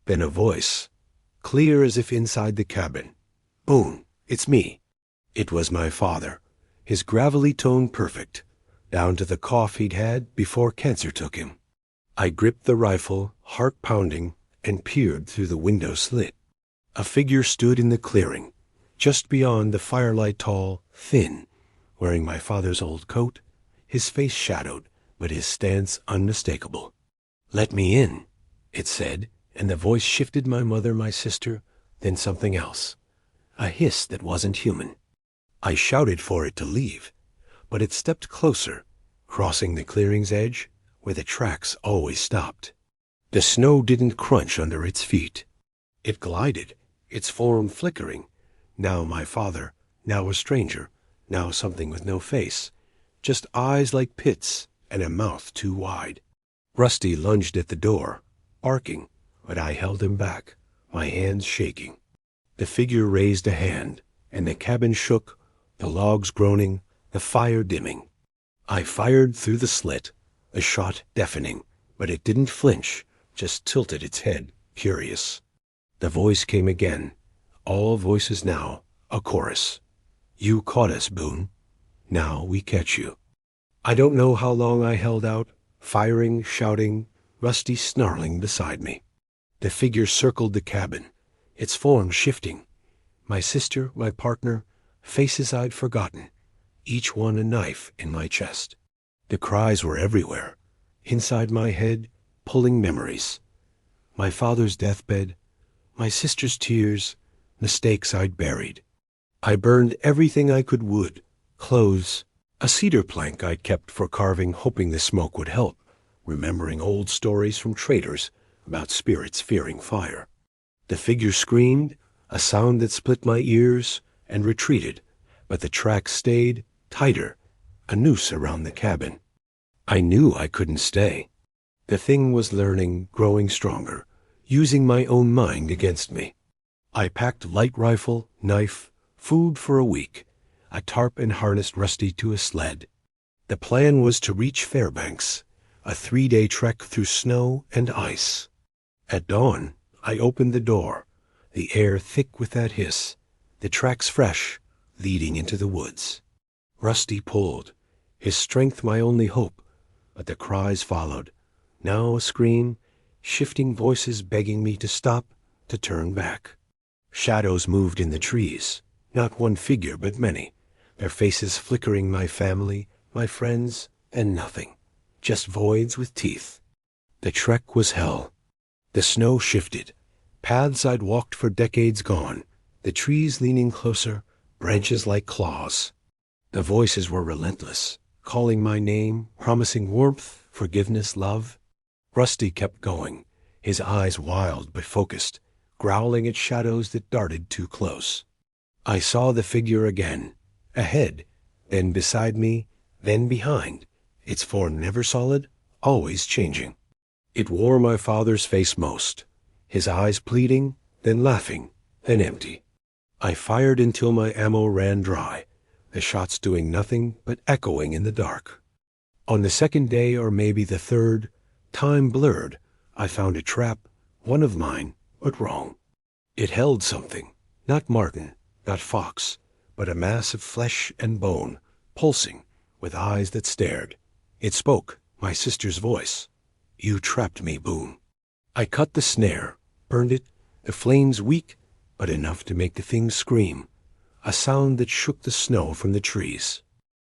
Then a voice, clear as if inside the cabin. "Boone, it's me." It was my father, his gravelly tone perfect, down to the cough he'd had before cancer took him. I gripped the rifle, heart pounding, and peered through the window slit. A figure stood in the clearing, just beyond the firelight, tall, thin, wearing my father's old coat, his face shadowed, but his stance unmistakable. "Let me in," it said, and the voice shifted my mother, my sister, then something else. A hiss that wasn't human. I shouted for it to leave, but it stepped closer, crossing the clearing's edge, where the tracks always stopped. The snow didn't crunch under its feet. It glided, its form flickering, now my father, now a stranger, now something with no face, just eyes like pits and a mouth too wide. Rusty lunged at the door, barking, but I held him back, my hands shaking. The figure raised a hand, and the cabin shook, the logs groaning, the fire dimming. I fired through the slit, a shot deafening, but it didn't flinch, just tilted its head, curious. The voice came again, all voices now, a chorus. "You caught us, Boone. Now we catch you." I don't know how long I held out, firing, shouting, Rusty snarling beside me. The figure circled the cabin, its form shifting. My sister, my partner, faces I'd forgotten, each one a knife in my chest. The cries were everywhere, inside my head, pulling memories. My father's deathbed, my sister's tears, mistakes I'd buried. I burned everything I could: wood, clothes, a cedar plank I'd kept for carving, hoping the smoke would help, remembering old stories from traders about spirits fearing fire. The figure screamed, a sound that split my ears, and retreated, but the tracks stayed, tighter, a noose around the cabin. I knew I couldn't stay. The thing was learning, growing stronger, using my own mind against me. I packed light rifle, knife, food for a week, a tarp, and harnessed Rusty to a sled. The plan was to reach Fairbanks, a 3-day trek through snow and ice. At dawn, I opened the door, the air thick with that hiss, the tracks fresh, leading into the woods. Rusty pulled, his strength my only hope, but the cries followed, now a scream, shifting voices begging me to stop, to turn back. Shadows moved in the trees, not one figure but many, their faces flickering, my family, my friends, and nothing, just voids with teeth. The trek was hell. The snow shifted, paths I'd walked for decades gone, the trees leaning closer, branches like claws. The voices were relentless, calling my name, promising warmth, forgiveness, love. Rusty kept going, his eyes wild but focused, growling at shadows that darted too close. I saw the figure again, ahead, then beside me, then behind, its form never solid, always changing. It wore my father's face most, his eyes pleading, then laughing, then empty. I fired until my ammo ran dry, the shots doing nothing but echoing in the dark. On the second day, or maybe the third, time blurred, I found a trap, one of mine, but wrong. It held something, not marten, not fox, but a mass of flesh and bone, pulsing, with eyes that stared. It spoke, my sister's voice. "You trapped me, Boone." I cut the snare, burned it, the flames weak, but enough to make the thing scream, a sound that shook the snow from the trees.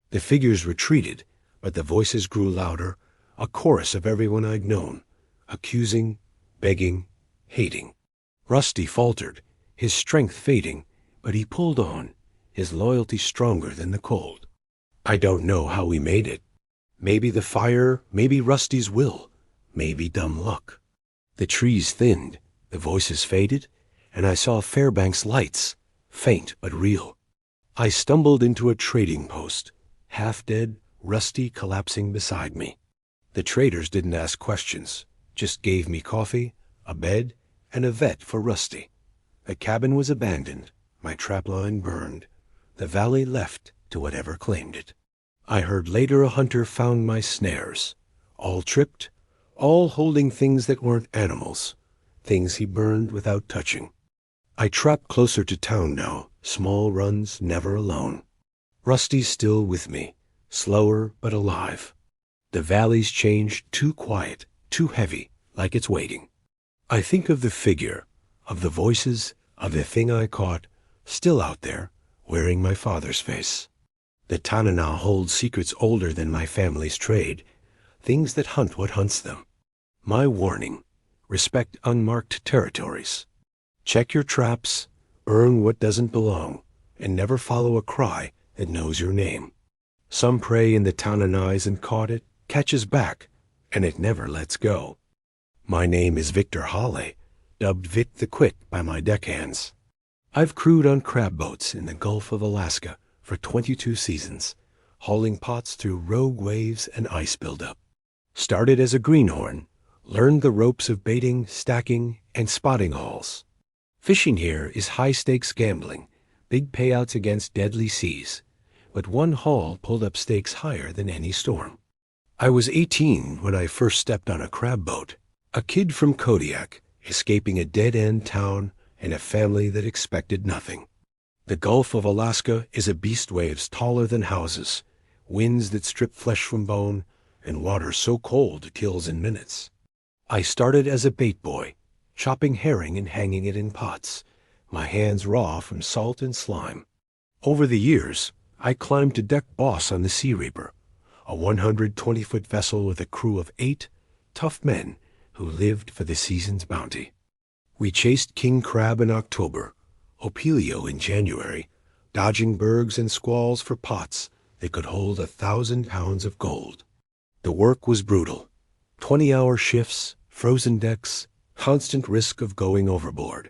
The figures retreated, but the voices grew louder, a chorus of everyone I'd known, accusing, begging, hating. Rusty faltered, his strength fading, but he pulled on, his loyalty stronger than the cold. I don't know how we made it. Maybe the fire, maybe Rusty's will, maybe dumb luck. The trees thinned, the voices faded, and I saw Fairbanks lights, faint but real. I stumbled into a trading post, half dead, Rusty collapsing beside me. The traders didn't ask questions, just gave me coffee, a bed, and a vet for Rusty. The cabin was abandoned, my trapline burned, the valley left to whatever claimed it. I heard later a hunter found my snares, all tripped, all holding things that weren't animals, things he burned without touching. I trap closer to town now, small runs, never alone. Rusty's still with me, slower but alive. The valley's changed, too quiet, too heavy, like it's waiting. I think of the figure, of the voices, of the thing I caught, still out there, wearing my father's face. The Tanana holds secrets older than my family's trade, things that hunt what hunts them. My warning, respect unmarked territories. Check your traps, earn what doesn't belong, and never follow a cry that knows your name. Some prey in the Tananais and caught it, catches back, and it never lets go. My name is Victor Hawley, dubbed Vic the Quit by my deckhands. I've crewed on crab boats in the Gulf of Alaska for 22 seasons, hauling pots through rogue waves and ice buildup. Started as a greenhorn, learned the ropes of baiting, stacking, and spotting hauls. Fishing here is high-stakes gambling, big payouts against deadly seas, but one haul pulled up stakes higher than any storm. I was 18 when I first stepped on a crab boat, a kid from Kodiak, escaping a dead-end town and a family that expected nothing. The Gulf of Alaska is a beast waves taller than houses, winds that strip flesh from bone, and water so cold it kills in minutes. I started as a bait boy, chopping herring and hanging it in pots, my hands raw from salt and slime. Over the years, I climbed to deck boss on the Sea Reaper, a 120-foot vessel with a crew of 8 tough men who lived for the season's bounty. We chased king crab in October, opilio in January, dodging bergs and squalls for pots that could hold 1,000 pounds of gold. The work was brutal. 20-hour shifts, frozen decks, constant risk of going overboard.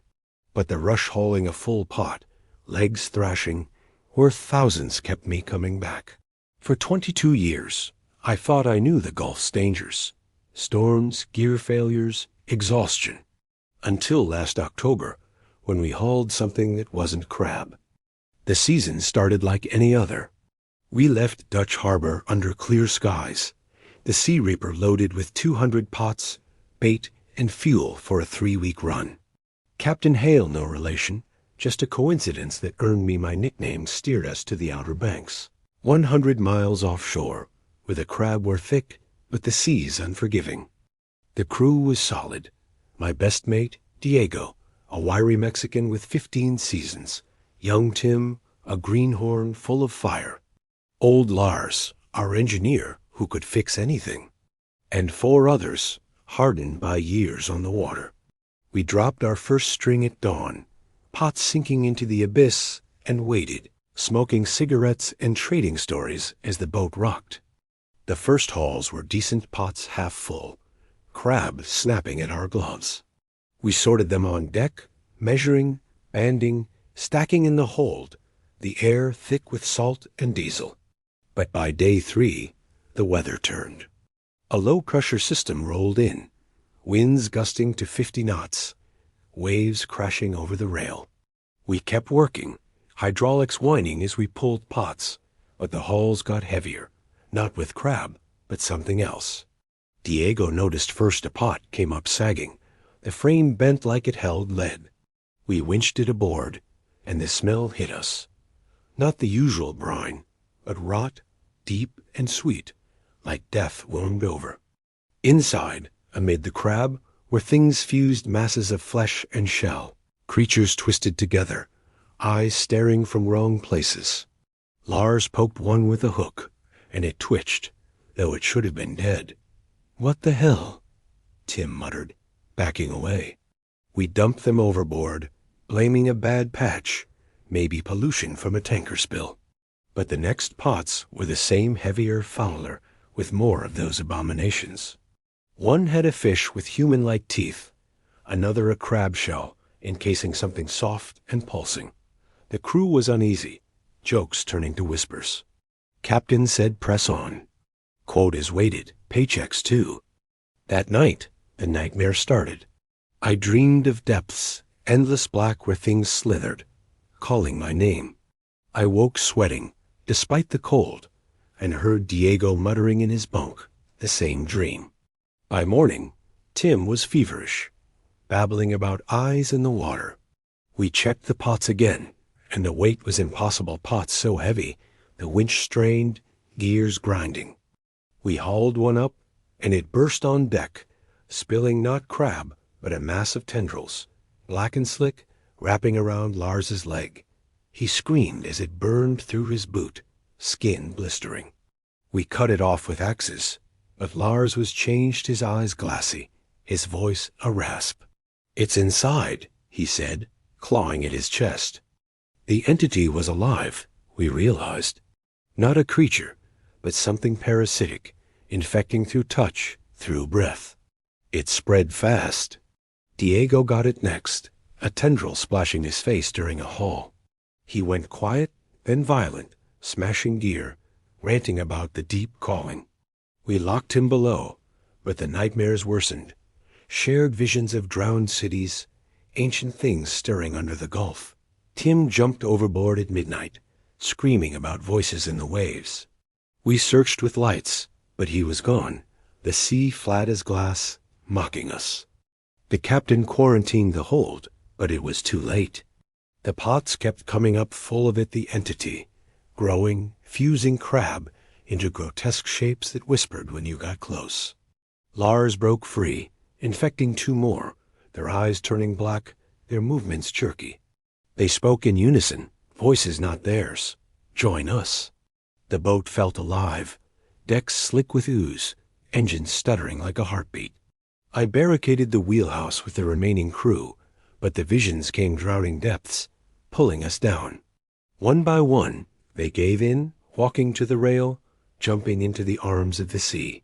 But the rush hauling a full pot, legs thrashing, worth thousands kept me coming back. For 22 years, I thought I knew the Gulf's dangers. Storms, gear failures, exhaustion. Until last October, when we hauled something that wasn't crab. The season started like any other. We left Dutch Harbor under clear skies, the Sea Reaper loaded with 200 pots, bait, and fuel for a 3-week run. Captain Hale, no relation, just a coincidence that earned me my nickname, steered us to the Outer Banks. 100 miles offshore, where the crab were thick, but the seas unforgiving. The crew was solid. My best mate, Diego, a wiry Mexican with 15 seasons. Young Tim, a greenhorn full of fire. Old Lars, our engineer, who could fix anything. And 4 others, hardened by years on the water. We dropped our first string at dawn, pots sinking into the abyss, and waited, smoking cigarettes and trading stories as the boat rocked. The first hauls were decent pots half full, crab snapping at our gloves. We sorted them on deck, measuring, banding, stacking in the hold, the air thick with salt and diesel. But by day 3, the weather turned. A low-pressure system rolled in, winds gusting to 50 knots, waves crashing over the rail. We kept working, hydraulics whining as we pulled pots, but the hauls got heavier, not with crab, but something else. Diego noticed first a pot came up sagging, the frame bent like it held lead. We winched it aboard, and the smell hit us. Not the usual brine, but rot, deep and sweet, like death warmed over. Inside, amid the crab, were things fused masses of flesh and shell, creatures twisted together, eyes staring from wrong places. Lars poked one with a hook, and it twitched, though it should have been dead. "What the hell?" Tim muttered, backing away. We dumped them overboard, blaming a bad patch, maybe pollution from a tanker spill. But the next pots were the same heavier, fouler, with more of those abominations. One had a fish with human-like teeth, another a crab shell, encasing something soft and pulsing. The crew was uneasy, jokes turning to whispers. Captain said press on. Quotas waited, paychecks too. That night, the nightmare started. I dreamed of depths, endless black where things slithered, calling my name. I woke sweating, despite the cold, and heard Diego muttering in his bunk, the same dream. By morning, Tim was feverish, babbling about eyes in the water. We checked the pots again, and the weight was impossible. Pots so heavy, the winch strained, gears grinding. We hauled one up, and it burst on deck, spilling not crab, but a mass of tendrils, black and slick, wrapping around Lars's leg. He screamed as it burned through his boot, skin blistering. We cut it off with axes, but Lars was changed, his eyes glassy, his voice a rasp. "It's inside," he said, clawing at his chest. The entity was alive, we realized. Not a creature, but something parasitic, infecting through touch, through breath. It spread fast. Diego got it next, a tendril splashing his face during a haul. He went quiet, then violent, smashing gear, ranting about the deep calling. We locked him below, but the nightmares worsened. Shared visions of drowned cities, ancient things stirring under the gulf. Tim jumped overboard at midnight, screaming about voices in the waves. We searched with lights, but he was gone, the sea flat as glass, mocking us. The captain quarantined the hold, but it was too late. The pots kept coming up full of it, the entity, growing, fusing crab into grotesque shapes that whispered when you got close. Lars broke free, infecting two more, their eyes turning black, their movements jerky. They spoke in unison, voices not theirs. "Join us." The boat felt alive, decks slick with ooze, engines stuttering like a heartbeat. I barricaded the wheelhouse with the remaining crew, but the visions came drowning depths, pulling us down. One by one, they gave in, walking to the rail, jumping into the arms of the sea.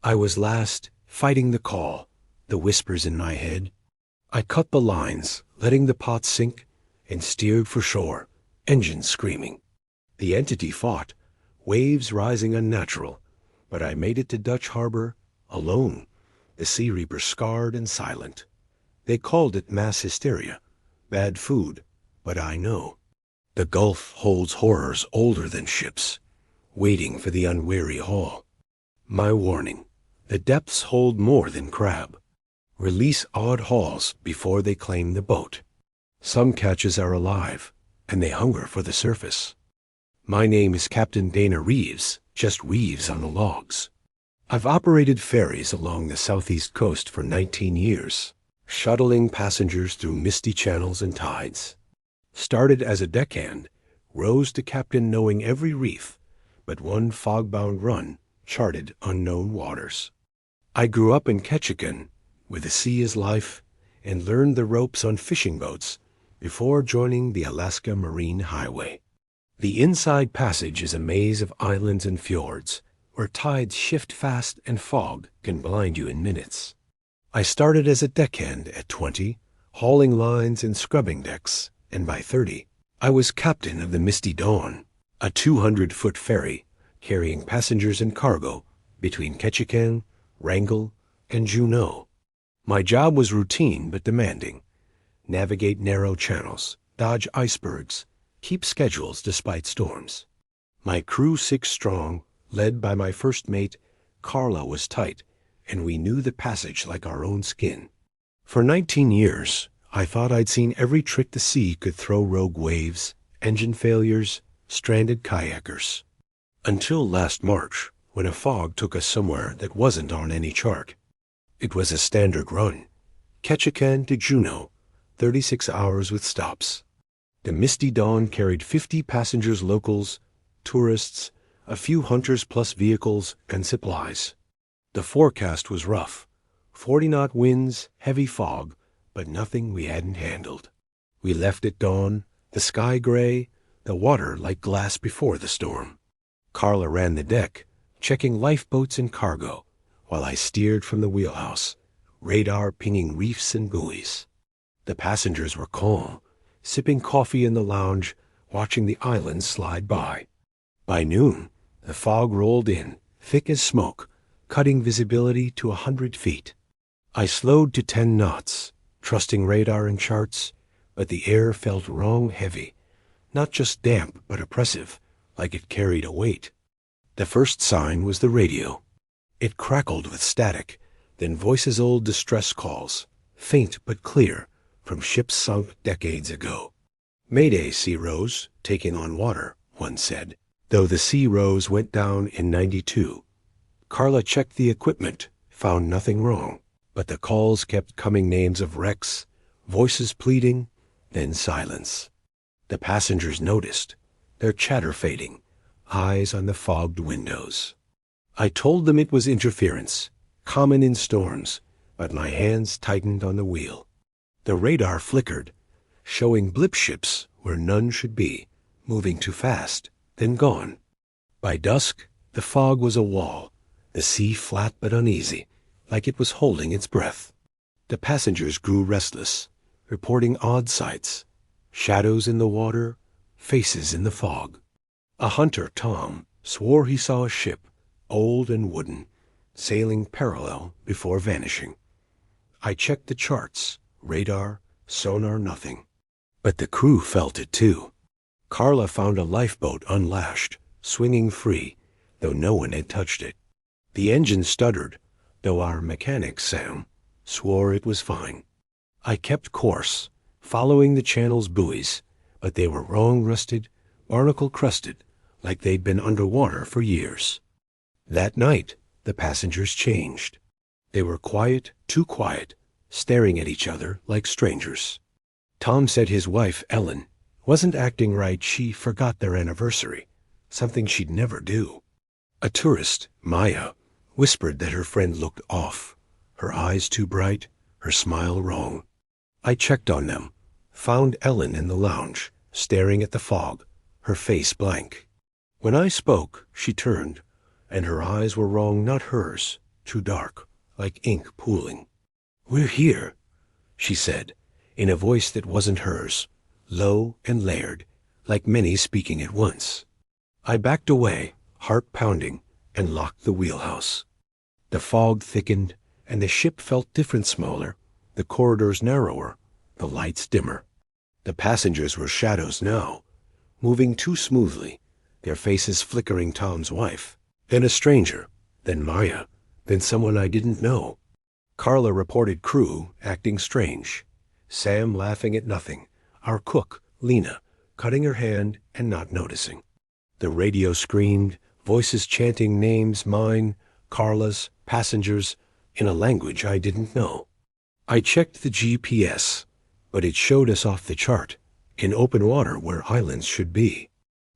I was last, fighting the call, the whispers in my head. I cut the lines, letting the pot sink, and steered for shore, engines screaming. The entity fought, waves rising unnatural, but I made it to Dutch Harbor, alone, the Sea Reaper scarred and silent. They called it mass hysteria, bad food, but I know. The Gulf holds horrors older than ships, waiting for the unwary haul. My warning, the depths hold more than crab. Release odd hauls before they claim the boat. Some catches are alive, and they hunger for the surface. My name is Captain Dana Reeves, just Reeves on the logs. I've operated ferries along the southeast coast for 19 years, shuttling passengers through misty channels and tides. Started as a deckhand, rose to captain knowing every reef, but one fog-bound run charted unknown waters. I grew up in Ketchikan, where the sea is life, and learned the ropes on fishing boats before joining the Alaska Marine Highway. The Inside Passage is a maze of islands and fjords, where tides shift fast and fog can blind you in minutes. I started as a deckhand at 20, hauling lines and scrubbing decks, and by 30, I was captain of the Misty Dawn, a 200-foot ferry carrying passengers and cargo between Ketchikan, Wrangell, and Juneau. My job was routine but demanding. Navigate narrow channels, dodge icebergs, keep schedules despite storms. My crew 6 strong, led by my first mate, Carla, was tight, and we knew the passage like our own skin. For 19 years, I thought I'd seen every trick the sea could throw: rogue waves, engine failures, stranded kayakers. Until last March, when a fog took us somewhere that wasn't on any chart. It was a standard run, Ketchikan to Juneau, 36 hours with stops. The Misty Dawn carried 50 passengers, locals, tourists, a few hunters plus vehicles and supplies. The forecast was rough, 40-knot winds, heavy fog, but nothing we hadn't handled. We left at dawn, the sky gray, the water like glass before the storm. Carla ran the deck, checking lifeboats and cargo, while I steered from the wheelhouse, radar pinging reefs and buoys. The passengers were calm, sipping coffee in the lounge, watching the islands slide by. By noon, the fog rolled in, thick as smoke, cutting visibility to 100 feet. I slowed to 10 knots, trusting radar and charts, but the air felt wrong heavy, not just damp but oppressive, like it carried a weight. The first sign was the radio. It crackled with static, then voices' old distress calls, faint but clear, from ships sunk decades ago. Mayday, Sea Rose, taking on water, one said, though the Sea Rose went down in 92. Carla checked the equipment, found nothing wrong, but the calls kept coming, names of wrecks, voices pleading, then silence. The passengers noticed, their chatter fading, eyes on the fogged windows. I told them it was interference, common in storms, but my hands tightened on the wheel. The radar flickered, showing blip ships where none should be, moving too fast, then gone. By dusk, the fog was a wall, the sea flat but uneasy, like it was holding its breath. The passengers grew restless, reporting odd sights, shadows in the water, faces in the fog. A hunter, Tom, swore he saw a ship, old and wooden, sailing parallel before vanishing. I checked the charts, radar, sonar, nothing. But the crew felt it too. Carla found a lifeboat unlashed, swinging free, though no one had touched it. The engine stuttered, though our mechanic, Sam, swore it was fine. I kept course, following the channel's buoys, but they were wrong-rusted, barnacle-crusted, like they'd been underwater for years. That night, the passengers changed. They were quiet, too quiet, staring at each other like strangers. Tom said his wife, Ellen, wasn't acting right. She forgot their anniversary, something she'd never do. A tourist, Maya, whispered that her friend looked off, her eyes too bright, her smile wrong. I checked on them, found Ellen in the lounge, staring at the fog, her face blank. When I spoke, she turned, and her eyes were wrong, not hers, too dark, like ink pooling. "We're here," she said, in a voice that wasn't hers, low and layered, like many speaking at once. I backed away, heart pounding, and locked the wheelhouse. The fog thickened, and the ship felt different, smaller, the corridors narrower, the lights dimmer. The passengers were shadows now, moving too smoothly, their faces flickering. Tom's wife, then a stranger, then Maya, then someone I didn't know. Carla reported crew acting strange, Sam laughing at nothing, our cook, Lena, cutting her hand and not noticing. The radio screamed, voices chanting names, mine, Carla's, passengers, in a language I didn't know. I checked the GPS, but it showed us off the chart, in open water where islands should be.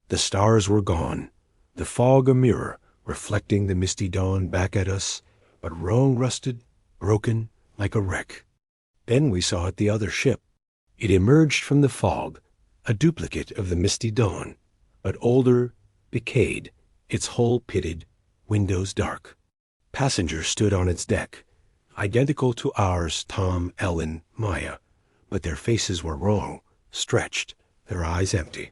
The stars were gone, the fog a mirror, reflecting the misty dawn back at us, but wrong-rusted, broken, like a wreck. Then we saw it, the other ship. It emerged from the fog, a duplicate of the misty dawn, but older, decayed, its hull pitted, windows dark. Passengers stood on its deck, identical to ours, Tom, Ellen, Maya, but their faces were wrong, stretched, their eyes empty.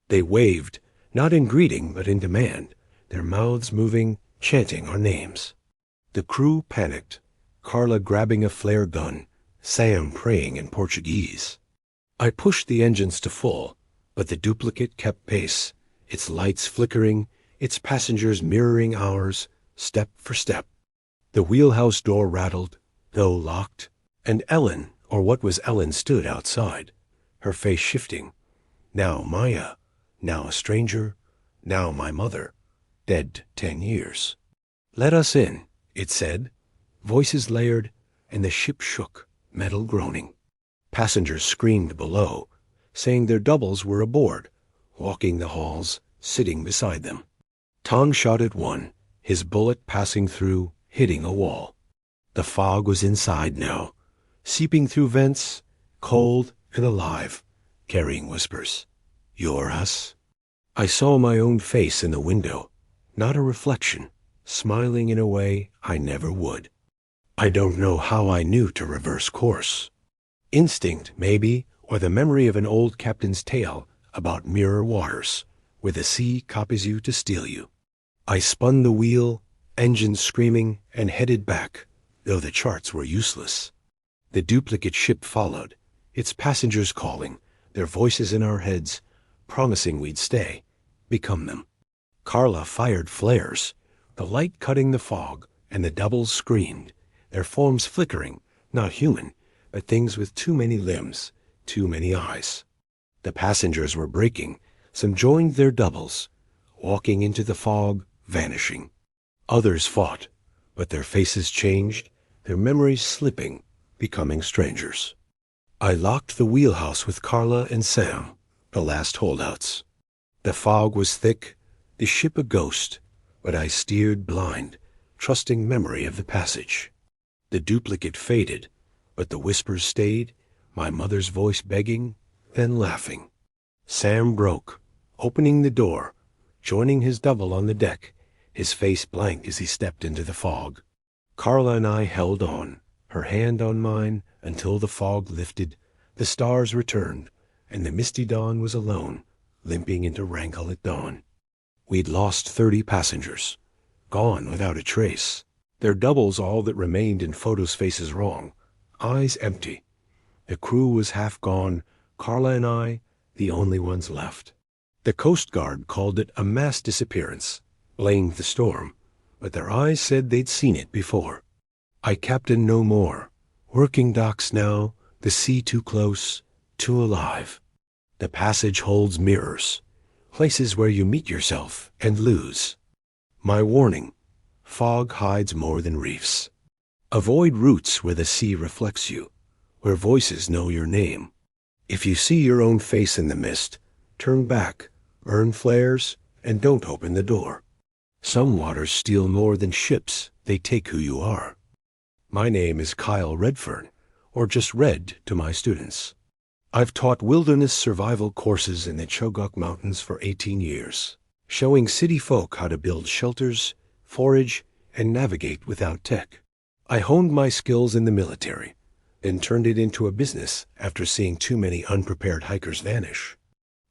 They waved, not in greeting but in demand, their mouths moving, chanting our names. The crew panicked, Carla grabbing a flare gun, Sam praying in Portuguese. I pushed the engines to full, but the duplicate kept pace, its lights flickering, its passengers mirroring ours, step for step. The wheelhouse door rattled, though locked, and Ellen, or what was Ellen, stood outside, her face shifting. Now Maya, now a stranger, now my mother, dead 10 years. "Let us in," it said. Voices layered, and the ship shook, metal groaning. Passengers screamed below, saying their doubles were aboard, walking the halls, sitting beside them. Tom shot at one, his bullet passing through, hitting a wall. The fog was inside now, seeping through vents, cold and alive, carrying whispers. "You're us?" I saw my own face in the window, not a reflection, smiling in a way I never would. I don't know how I knew to reverse course. Instinct, maybe, or the memory of an old captain's tale about mirror waters, where the sea copies you to steal you. I spun the wheel, engines screaming, and headed back, though the charts were useless. The duplicate ship followed, its passengers calling, their voices in our heads, promising we'd stay, become them. Carla fired flares, the light cutting the fog, and the doubles screamed, their forms flickering, not human, but things with too many limbs, too many eyes. The passengers were breaking. Some joined their doubles, walking into the fog, vanishing. Others fought, but their faces changed, their memories slipping, becoming strangers. I locked the wheelhouse with Carla and Sam, the last holdouts. The fog was thick, the ship a ghost, but I steered blind, trusting memory of the passage. The duplicate faded, but the whispers stayed, my mother's voice begging, then laughing. Sam broke, opening the door, joining his double on the deck, his face blank as he stepped into the fog. Carla and I held on, her hand on mine, until the fog lifted, the stars returned, and the misty dawn was alone, limping into Wrangell at dawn. We'd lost 30 passengers, gone without a trace. Their doubles all that remained in photos' faces wrong, eyes empty. The crew was half gone, Carla and I, the only ones left. The Coast Guard called it a mass disappearance, blamed the storm, but their eyes said they'd seen it before. I captain no more, working docks now, the sea too close, too alive. The passage holds mirrors, places where you meet yourself and lose. My warning, fog hides more than reefs. Avoid routes where the sea reflects you, where voices know your name. If you see your own face in the mist, turn back, earn flares, and don't open the door. Some waters steal more than ships, they take who you are. My name is Kyle Redfern, or just Red to my students. I've taught wilderness survival courses in the Chugach Mountains for 18 years, showing city folk how to build shelters, forage, and navigate without tech. I honed my skills in the military, then turned it into a business after seeing too many unprepared hikers vanish.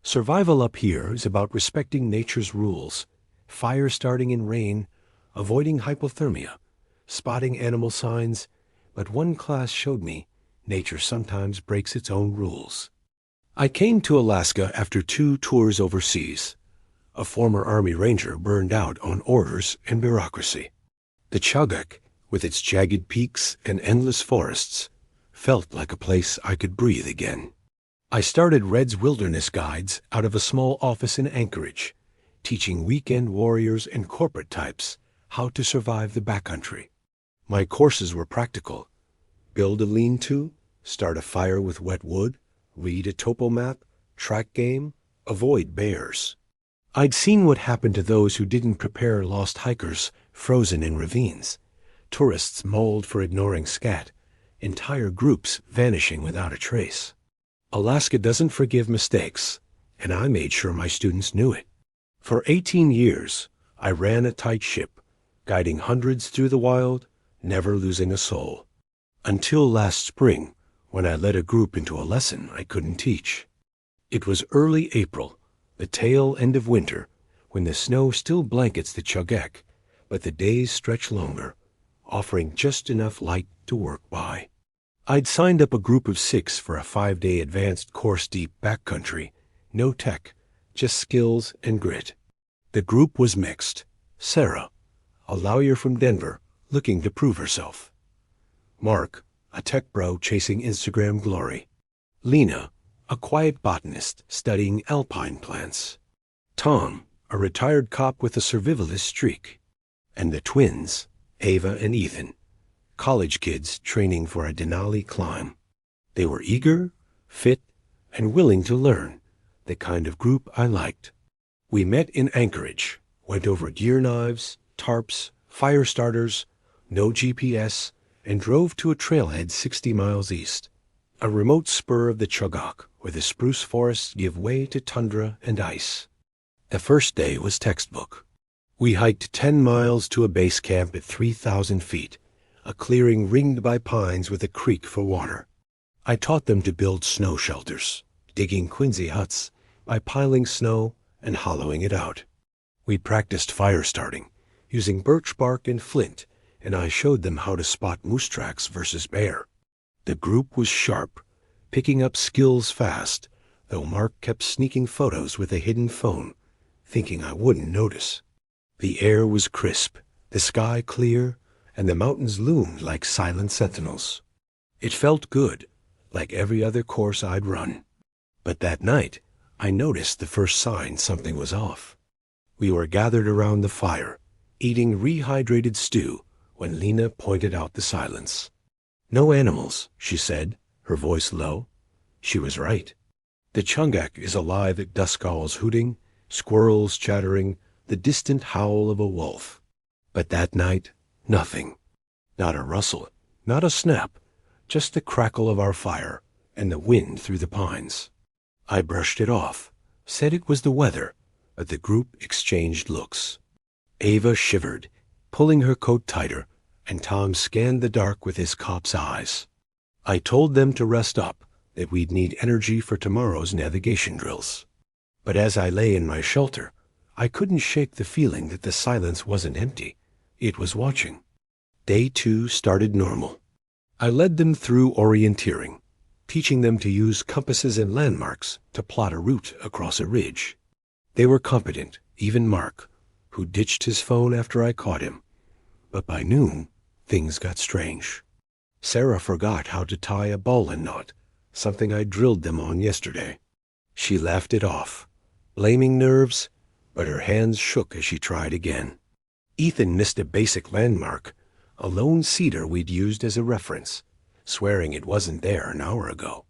Survival up here is about respecting nature's rules, fire starting in rain, avoiding hypothermia, spotting animal signs, but one class showed me nature sometimes breaks its own rules. I came to Alaska after 2 tours overseas. A former Army Ranger burned out on orders and bureaucracy. The Chugach, with its jagged peaks and endless forests, felt like a place I could breathe again. I started Red's Wilderness Guides out of a small office in Anchorage, teaching weekend warriors and corporate types how to survive the backcountry. My courses were practical. Build a lean-to, start a fire with wet wood, read a topo map, track game, avoid bears. I'd seen what happened to those who didn't prepare lost hikers frozen in ravines, tourists mauled for ignoring scat, entire groups vanishing without a trace. Alaska doesn't forgive mistakes, and I made sure my students knew it. For 18 years, I ran a tight ship, guiding hundreds through the wild, never losing a soul. Until last spring, when I led a group into a lesson I couldn't teach. It was early April, the tail end of winter, when the snow still blankets the Chugach, but the days stretch longer, offering just enough light to work by. I'd signed up a group of 6 for a 5-day advanced course deep backcountry, no tech, just skills and grit. The group was mixed. Sarah, a lawyer from Denver, looking to prove herself. Mark, a tech bro chasing Instagram glory. Lena, a quiet botanist studying alpine plants. Tom, a retired cop with a survivalist streak. And the twins, Ava and Ethan, college kids training for a Denali climb. They were eager, fit, and willing to learn, the kind of group I liked. We met in Anchorage, went over gear knives, tarps, fire starters, no GPS, and drove to a trailhead 60 miles east, a remote spur of the Chugach where the spruce forests give way to tundra and ice. The first day was textbook. We hiked 10 miles to a base camp at 3,000 feet, a clearing ringed by pines with a creek for water. I taught them to build snow shelters, digging Quincy huts by piling snow and hollowing it out. We practiced fire starting, using birch bark and flint, and I showed them how to spot moose tracks versus bear. The group was sharp, picking up skills fast, though Mark kept sneaking photos with a hidden phone, thinking I wouldn't notice. The air was crisp, the sky clear, and the mountains loomed like silent sentinels. It felt good, like every other course I'd run. But that night, I noticed the first sign something was off. We were gathered around the fire, eating rehydrated stew, when Lena pointed out the silence. "No animals," she said, her voice low. She was right. The chungak is alive at dusk owls hooting, squirrels chattering, the distant howl of a wolf. But that night, nothing. Not a rustle, not a snap, just the crackle of our fire and the wind through the pines. I brushed it off, said it was the weather, but the group exchanged looks. Ava shivered, pulling her coat tighter, and Tom scanned the dark with his cop's eyes. I told them to rest up, that we'd need energy for tomorrow's navigation drills. But as I lay in my shelter, I couldn't shake the feeling that the silence wasn't empty. It was watching. Day 2 started normal. I led them through orienteering, teaching them to use compasses and landmarks to plot a route across a ridge. They were competent, even Mark, who ditched his phone after I caught him. But by noon, things got strange. Sarah forgot how to tie a bowline knot, something I drilled them on yesterday. She laughed it off, blaming nerves, but her hands shook as she tried again. Ethan missed a basic landmark, a lone cedar we'd used as a reference, swearing it wasn't there an hour ago.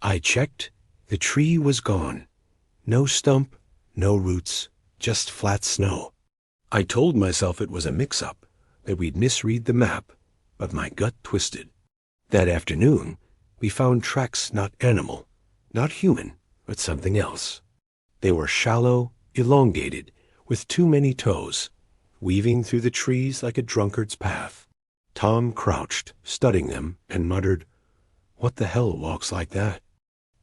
I checked. The tree was gone. No stump, no roots, just flat snow. I told myself it was a mix-up, that we'd misread the map, but my gut twisted. That afternoon, we found tracks not animal, not human, but something else. They were shallow, elongated, with too many toes, weaving through the trees like a drunkard's path. Tom crouched, studying them, and muttered, "What the hell walks like that?"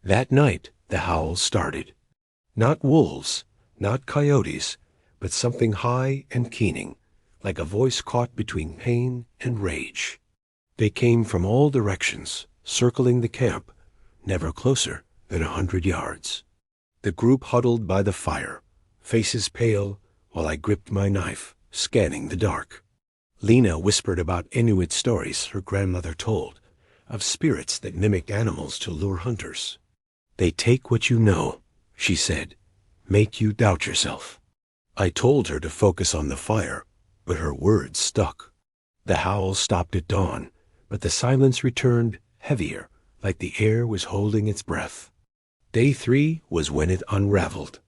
That night, the howls started. Not wolves, not coyotes, but something high and keening, like a voice caught between pain and rage. They came from all directions, circling the camp, never closer than 100 yards. The group huddled by the fire, faces pale, while I gripped my knife, scanning the dark. Lena whispered about Inuit stories her grandmother told, of spirits that mimicked animals to lure hunters. "They take what you know," she said, "make you doubt yourself." I told her to focus on the fire, but her words stuck. The howls stopped at dawn, but the silence returned heavier, like the air was holding its breath. Day 3 was when it unraveled.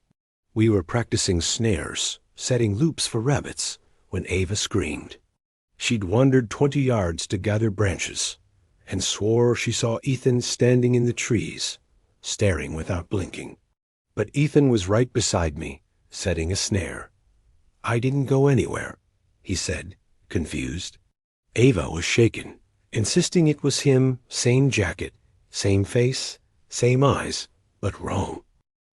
We were practicing snares, setting loops for rabbits, when Ava screamed. She'd wandered 20 yards to gather branches, and swore she saw Ethan standing in the trees, staring without blinking. But Ethan was right beside me, setting a snare. "I didn't go anywhere," he said, confused. Ava was shaken, insisting it was him, same jacket, same face, same eyes, but wrong.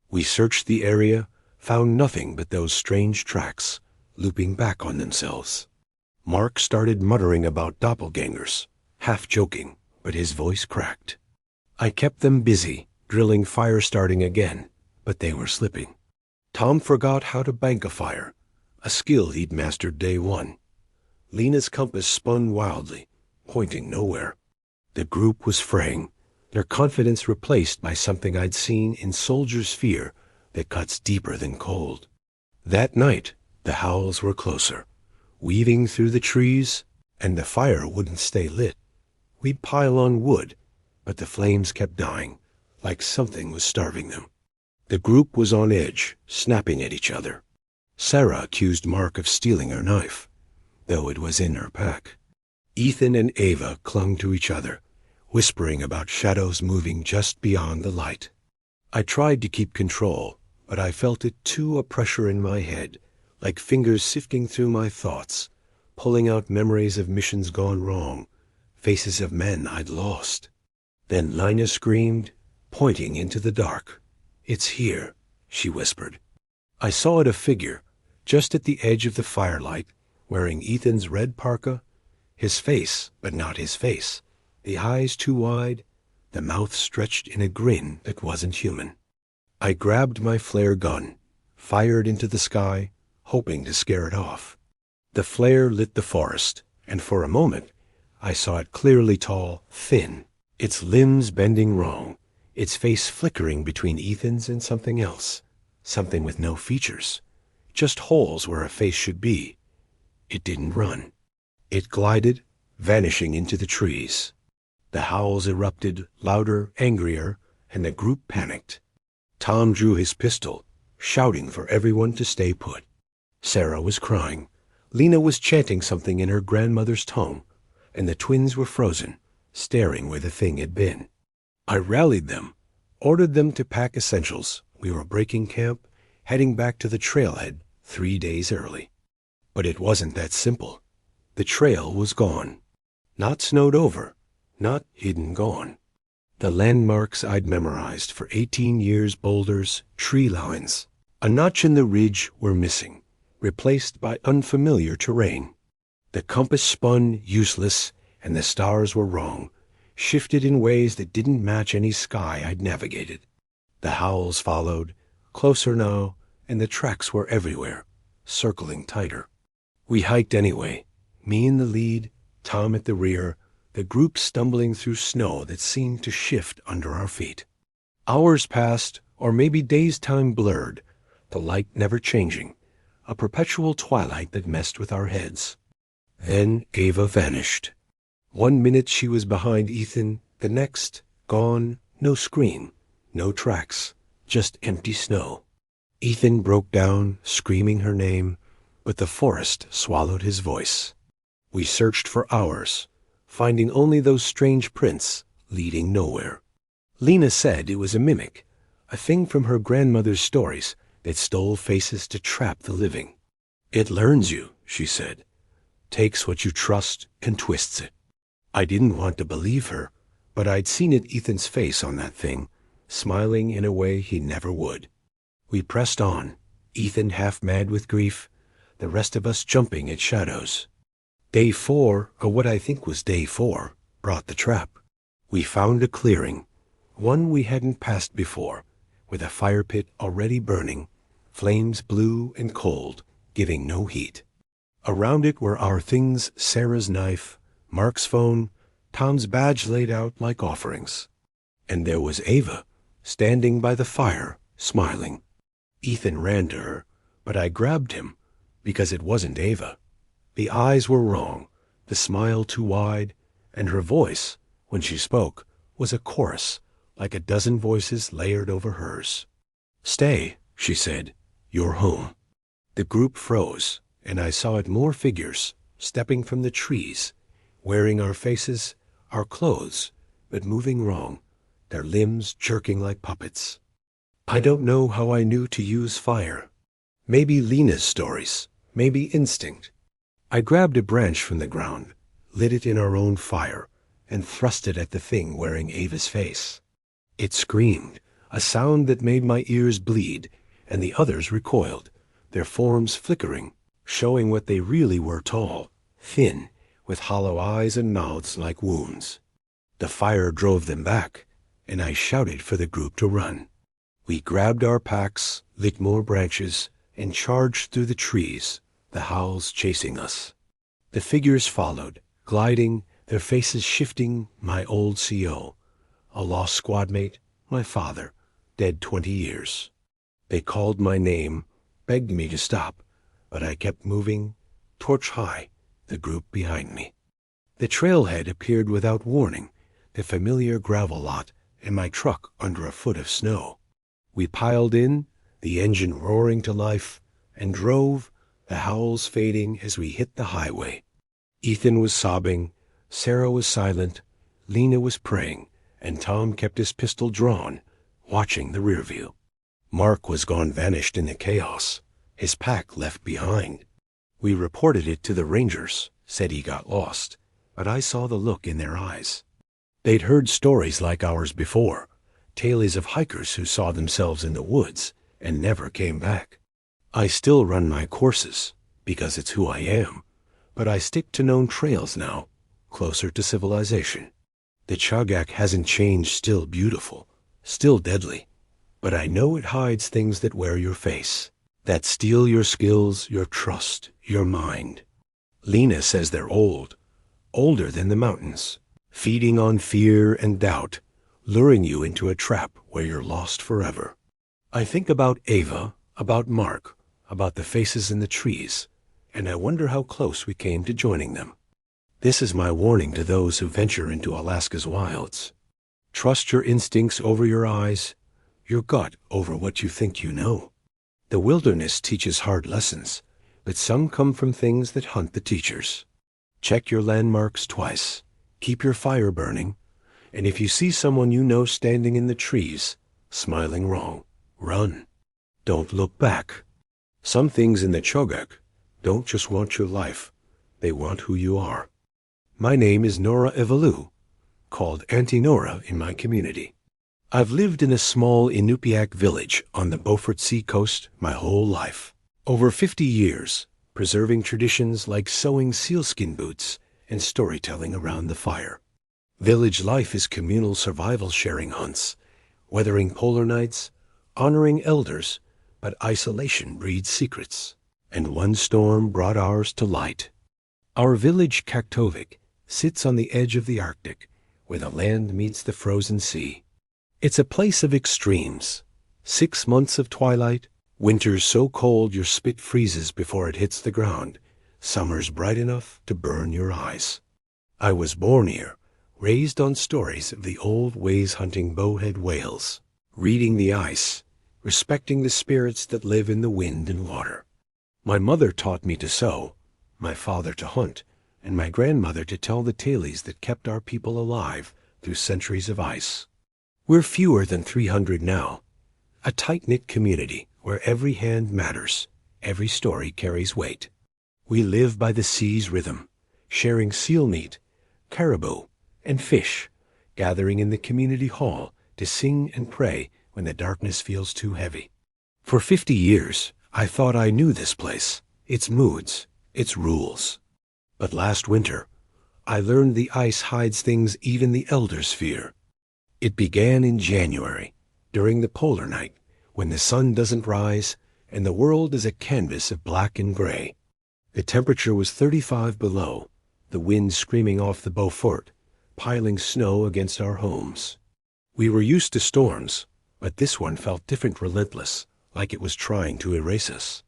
We searched the area, found nothing but those strange tracks, looping back on themselves. Mark started muttering about doppelgangers, half joking, but his voice cracked. I kept them busy, drilling fire starting again, but they were slipping. Tom forgot how to bank a fire, a skill he'd mastered day 1. Lena's compass spun wildly, pointing nowhere. The group was fraying, their confidence replaced by something I'd seen in soldiers' fear that cuts deeper than cold. That night, the howls were closer, weaving through the trees, and the fire wouldn't stay lit. We'd pile on wood, but the flames kept dying, like something was starving them. The group was on edge, snapping at each other. Sarah accused Mark of stealing her knife, though it was in her pack. Ethan and Ava clung to each other, whispering about shadows moving just beyond the light. I tried to keep control, but I felt it too, a pressure in my head, like fingers sifting through my thoughts, pulling out memories of missions gone wrong, faces of men I'd lost. Then Lina screamed, pointing into the dark. "It's here," she whispered. I saw it, a figure, just at the edge of the firelight, wearing Ethan's red parka, his face, but not his face, the eyes too wide, the mouth stretched in a grin that wasn't human. I grabbed my flare gun, fired into the sky, hoping to scare it off. The flare lit the forest, and for a moment I saw it clearly, tall, thin, its limbs bending wrong, its face flickering between Ethan's and something else, something with no features, just holes where a face should be. It didn't run. It glided, vanishing into the trees. The howls erupted, louder, angrier, and the group panicked. Tom drew his pistol, shouting for everyone to stay put. Sarah was crying. Lena was chanting something in her grandmother's tongue, and the twins were frozen, staring where the thing had been. I rallied them, ordered them to pack essentials. We were breaking camp, heading back to the trailhead 3 days early. But it wasn't that simple. The trail was gone. Not snowed over, not hidden gone. The landmarks I'd memorized for 18 years, boulders, tree lines, a notch in the ridge were missing, replaced by unfamiliar terrain. The compass spun useless, and the stars were wrong, shifted in ways that didn't match any sky I'd navigated. The howls followed, closer now, and the tracks were everywhere, circling tighter. We hiked anyway, me in the lead, Tom at the rear, the group stumbling through snow that seemed to shift under our feet. Hours passed, or maybe days' time blurred, the light never changing, a perpetual twilight that messed with our heads. Then Ava vanished. 1 minute she was behind Ethan, the next, gone, no scream, no tracks, just empty snow. Ethan broke down, screaming her name, but the forest swallowed his voice. We searched for hours, finding only those strange prints leading nowhere. Lena said it was a mimic, a thing from her grandmother's stories that stole faces to trap the living. It learns you, she said, takes what you trust and twists it. I didn't want to believe her, but I'd seen it Ethan's face on that thing, smiling in a way he never would. We pressed on, Ethan half mad with grief, the rest of us jumping at shadows. Day 4, or what I think was day 4, brought the trap. We found a clearing, one we hadn't passed before, with a fire pit already burning, flames blue and cold, giving no heat. Around it were our things, Sarah's knife, Mark's phone, Tom's badge laid out like offerings. And there was Ava, standing by the fire, smiling. Ethan ran to her, but I grabbed him, because it wasn't Ava. The eyes were wrong, the smile too wide, and her voice, when she spoke, was a chorus, like a dozen voices layered over hers. "Stay," she said. "You're home." The group froze, and I saw it more figures, stepping from the trees, wearing our faces, our clothes, but moving wrong, their limbs jerking like puppets. I don't know how I knew to use fire. Maybe Lena's stories, maybe instinct. I grabbed a branch from the ground, lit it in our own fire, and thrust it at the thing wearing Ava's face. It screamed, a sound that made my ears bleed, and the others recoiled, their forms flickering, showing what they really were: tall, thin, with hollow eyes and mouths like wounds. The fire drove them back, and I shouted for the group to run. We grabbed our packs, lit more branches, and charged through the trees, the howls chasing us. The figures followed, gliding, their faces shifting, my old CO, a lost squad mate, my father, dead 20 years. They called my name, begged me to stop, but I kept moving, torch high, the group behind me. The trailhead appeared without warning, the familiar gravel lot, and my truck under a foot of snow. We piled in, the engine roaring to life, and drove, the howls fading as we hit the highway. Ethan was sobbing, Sarah was silent, Lena was praying, and Tom kept his pistol drawn, watching the rear view. Mark was gone, vanished in the chaos, his pack left behind. We reported it to the rangers, said he got lost, but I saw the look in their eyes. They'd heard stories like ours before, tales of hikers who saw themselves in the woods and never came back. I still run my courses, because it's who I am, but I stick to known trails now, closer to civilization. The Chagak hasn't changed, still beautiful, still deadly, but I know it hides things that wear your face, that steal your skills, your trust, your mind. Lena says they're old, older than the mountains, feeding on fear and doubt, luring you into a trap where you're lost forever. I think about Ava, about Mark, about the faces in the trees, and I wonder how close we came to joining them. This is my warning to those who venture into Alaska's wilds. Trust your instincts over your eyes, your gut over what you think you know. The wilderness teaches hard lessons, but some come from things that hunt the teachers. Check your landmarks twice, keep your fire burning, and if you see someone you know standing in the trees, smiling wrong, run. Don't look back. Some things in the Chogak don't just want your life, they want who you are. My name is Nora Evalu, called Auntie Nora in my community. I've lived in a small Inupiaq village on the Beaufort Sea coast my whole life. Over 50 years, preserving traditions like sewing sealskin boots and storytelling around the fire. Village life is communal survival sharing hunts, weathering polar nights, honoring elders, but isolation breeds secrets, and one storm brought ours to light. Our village Kaktovik sits on the edge of the Arctic, where the land meets the frozen sea. It's a place of extremes. 6 months of twilight, winters so cold your spit freezes before it hits the ground, summers bright enough to burn your eyes. I was born here, raised on stories of the old ways hunting bowhead whales, reading the ice, respecting the spirits that live in the wind and water. My mother taught me to sew, my father to hunt, and my grandmother to tell the tales that kept our people alive through centuries of ice. We're fewer than 300 now, a tight-knit community where every hand matters, every story carries weight. We live by the sea's rhythm, sharing seal meat, caribou, and fish, gathering in the community hall to sing and pray when the darkness feels too heavy. For 50 years, I thought I knew this place, its moods, its rules. But last winter, I learned the ice hides things even the elders fear. It began in January, during the polar night, when the sun doesn't rise and the world is a canvas of black and gray. The temperature was 35 below, the wind screaming off the Beaufort, piling snow against our homes. We were used to storms, but this one felt different, relentless, like it was trying to erase us.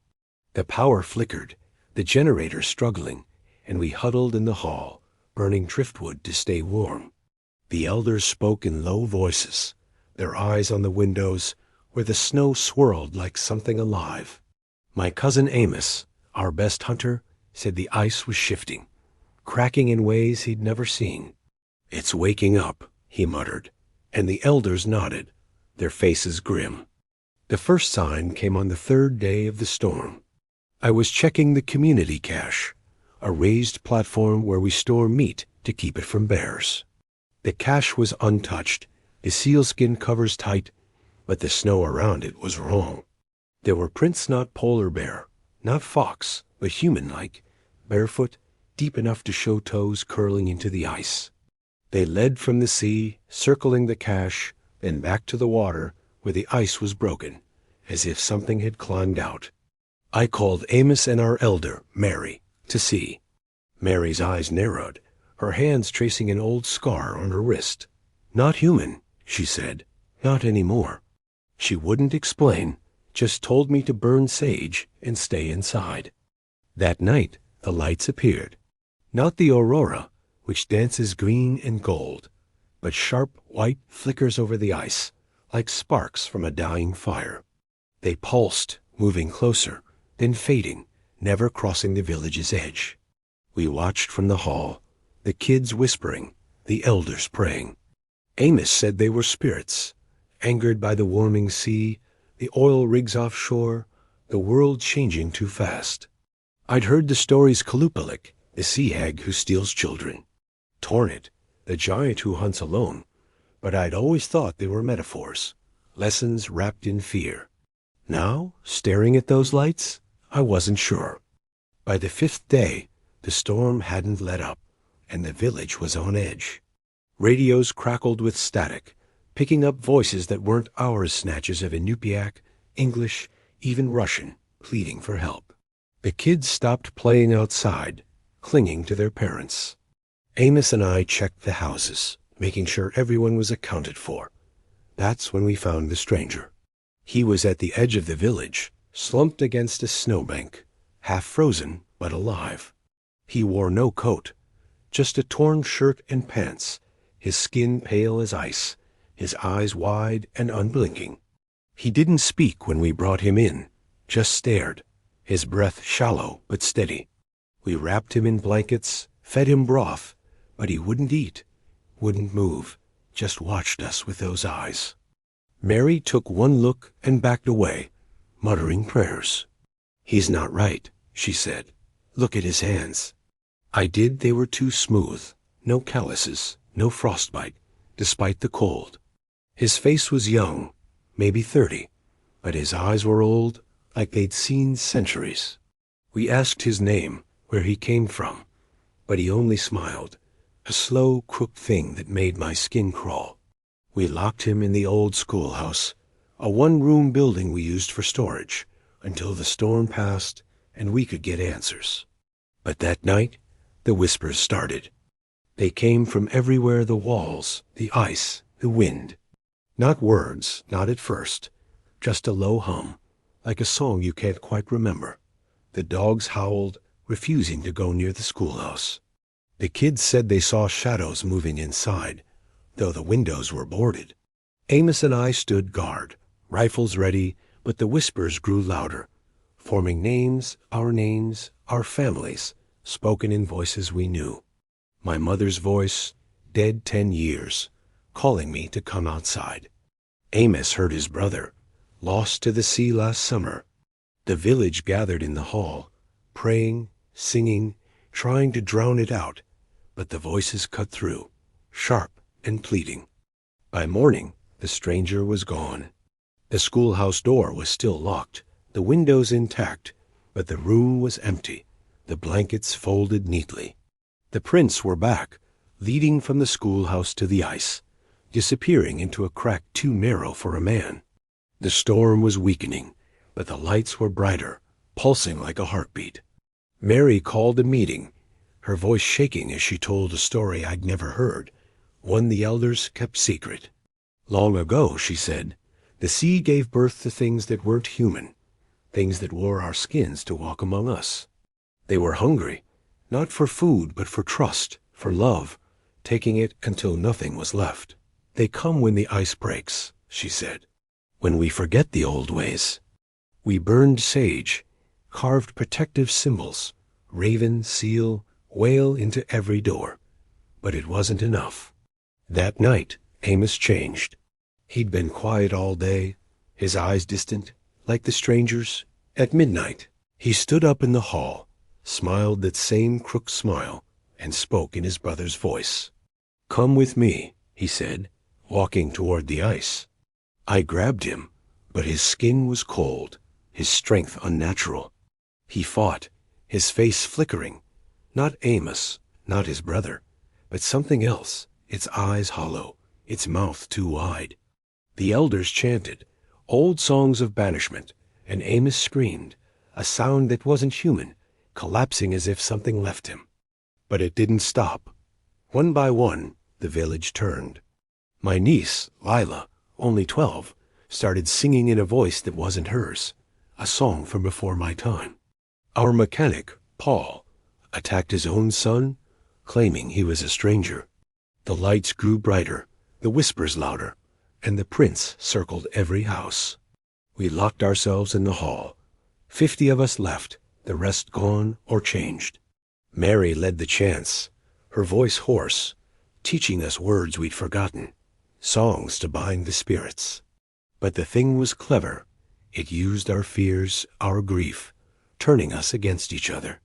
The power flickered, the generator struggling, and we huddled in the hall, burning driftwood to stay warm. The elders spoke in low voices, their eyes on the windows where the snow swirled like something alive. My cousin Amos, our best hunter, said the ice was shifting, cracking in ways he'd never seen. "It's waking up," he muttered, and the elders nodded, their faces grim. The first sign came on the 3rd day of the storm. I was checking the community cache, a raised platform where we store meat to keep it from bears. The cache was untouched, the sealskin covers tight, but the snow around it was wrong. There were prints not polar bear, not fox, but human-like, barefoot, deep enough to show toes curling into the ice. They led from the sea, circling the cache, then back to the water where the ice was broken, as if something had climbed out. I called Amos and our elder, Mary, to see. Mary's eyes narrowed, her hands tracing an old scar on her wrist. "Not human," she said, "not anymore." She wouldn't explain, just told me to burn sage and stay inside. That night, the lights appeared. Not the aurora, which dances green and gold, but sharp white flickers over the ice, like sparks from a dying fire. They pulsed, moving closer, then fading, never crossing the village's edge. We watched from the hall, the kids whispering, the elders praying. Amos said they were spirits, angered by the warming sea, the oil rigs offshore, the world changing too fast. I'd heard the stories Kalupalik, the sea hag who steals children, Tornit, the giant who hunts alone, but I'd always thought they were metaphors, lessons wrapped in fear. Now, staring at those lights, I wasn't sure. By the 5th day, the storm hadn't let up, and the village was on edge. Radios crackled with static, picking up voices that weren't ours, snatches of Inupiaq, English, even Russian, pleading for help. The kids stopped playing outside, clinging to their parents. Amos and I checked the houses, making sure everyone was accounted for. That's when we found the stranger. He was at the edge of the village, slumped against a snowbank, half frozen but alive. He wore no coat, just a torn shirt and pants, his skin pale as ice, his eyes wide and unblinking. He didn't speak when we brought him in, just stared, his breath shallow but steady. We wrapped him in blankets, fed him broth, but he wouldn't eat, wouldn't move, just watched us with those eyes. Mary took one look and backed away, muttering prayers. "He's not right," she said. "Look at his hands." I did. They were too smooth, no calluses, no frostbite, despite the cold. His face was young, maybe 30, but his eyes were old, like they'd seen centuries. We asked his name, where he came from, but he only smiled, a slow, crooked thing that made my skin crawl. We locked him in the old schoolhouse, a one-room building we used for storage, until the storm passed and we could get answers. But that night, the whispers started. They came from everywhere: the walls, the ice, the wind. Not words, not at first, just a low hum, like a song you can't quite remember. The dogs howled, refusing to go near the schoolhouse. The kids said they saw shadows moving inside, though the windows were boarded. Amos and I stood guard, rifles ready, but the whispers grew louder, forming names, our families, spoken in voices we knew. My mother's voice, dead 10 years, calling me to come outside. Amos heard his brother, lost to the sea last summer. The village gathered in the hall, praying, singing, trying to drown it out, but the voices cut through, sharp and pleading. By morning, the stranger was gone. The schoolhouse door was still locked, the windows intact, but the room was empty, the blankets folded neatly. The prints were back, leading from the schoolhouse to the ice, disappearing into a crack too narrow for a man. The storm was weakening, but the lights were brighter, pulsing like a heartbeat. Mary called a meeting, her voice shaking as she told a story I'd never heard, one the elders kept secret. Long ago, she said, the sea gave birth to things that weren't human, things that wore our skins to walk among us. They were hungry, not for food but for trust, for love, taking it until nothing was left. They come when the ice breaks, she said, when we forget the old ways. We burned sage, carved protective symbols, raven, seal, whale into every door. But it wasn't enough. That night, Amos changed. He'd been quiet all day, his eyes distant, like the stranger's. At midnight, he stood up in the hall, smiled that same crooked smile, and spoke in his brother's voice. "Come with me," he said, walking toward the ice. I grabbed him, but his skin was cold, his strength unnatural. He fought, his face flickering. Not Amos, not his brother, but something else, its eyes hollow, its mouth too wide. The elders chanted, old songs of banishment, and Amos screamed, a sound that wasn't human, collapsing as if something left him. But it didn't stop. One by one, the village turned. My niece, Lila, only 12, started singing in a voice that wasn't hers, a song from before my time. Our mechanic, Paul, attacked his own son, claiming he was a stranger. The lights grew brighter, the whispers louder, and the prints circled every house. We locked ourselves in the hall. 50 of us left, the rest gone or changed. Mary led the chants, her voice hoarse, teaching us words we'd forgotten, songs to bind the spirits. But the thing was clever. It used our fears, our grief, turning us against each other.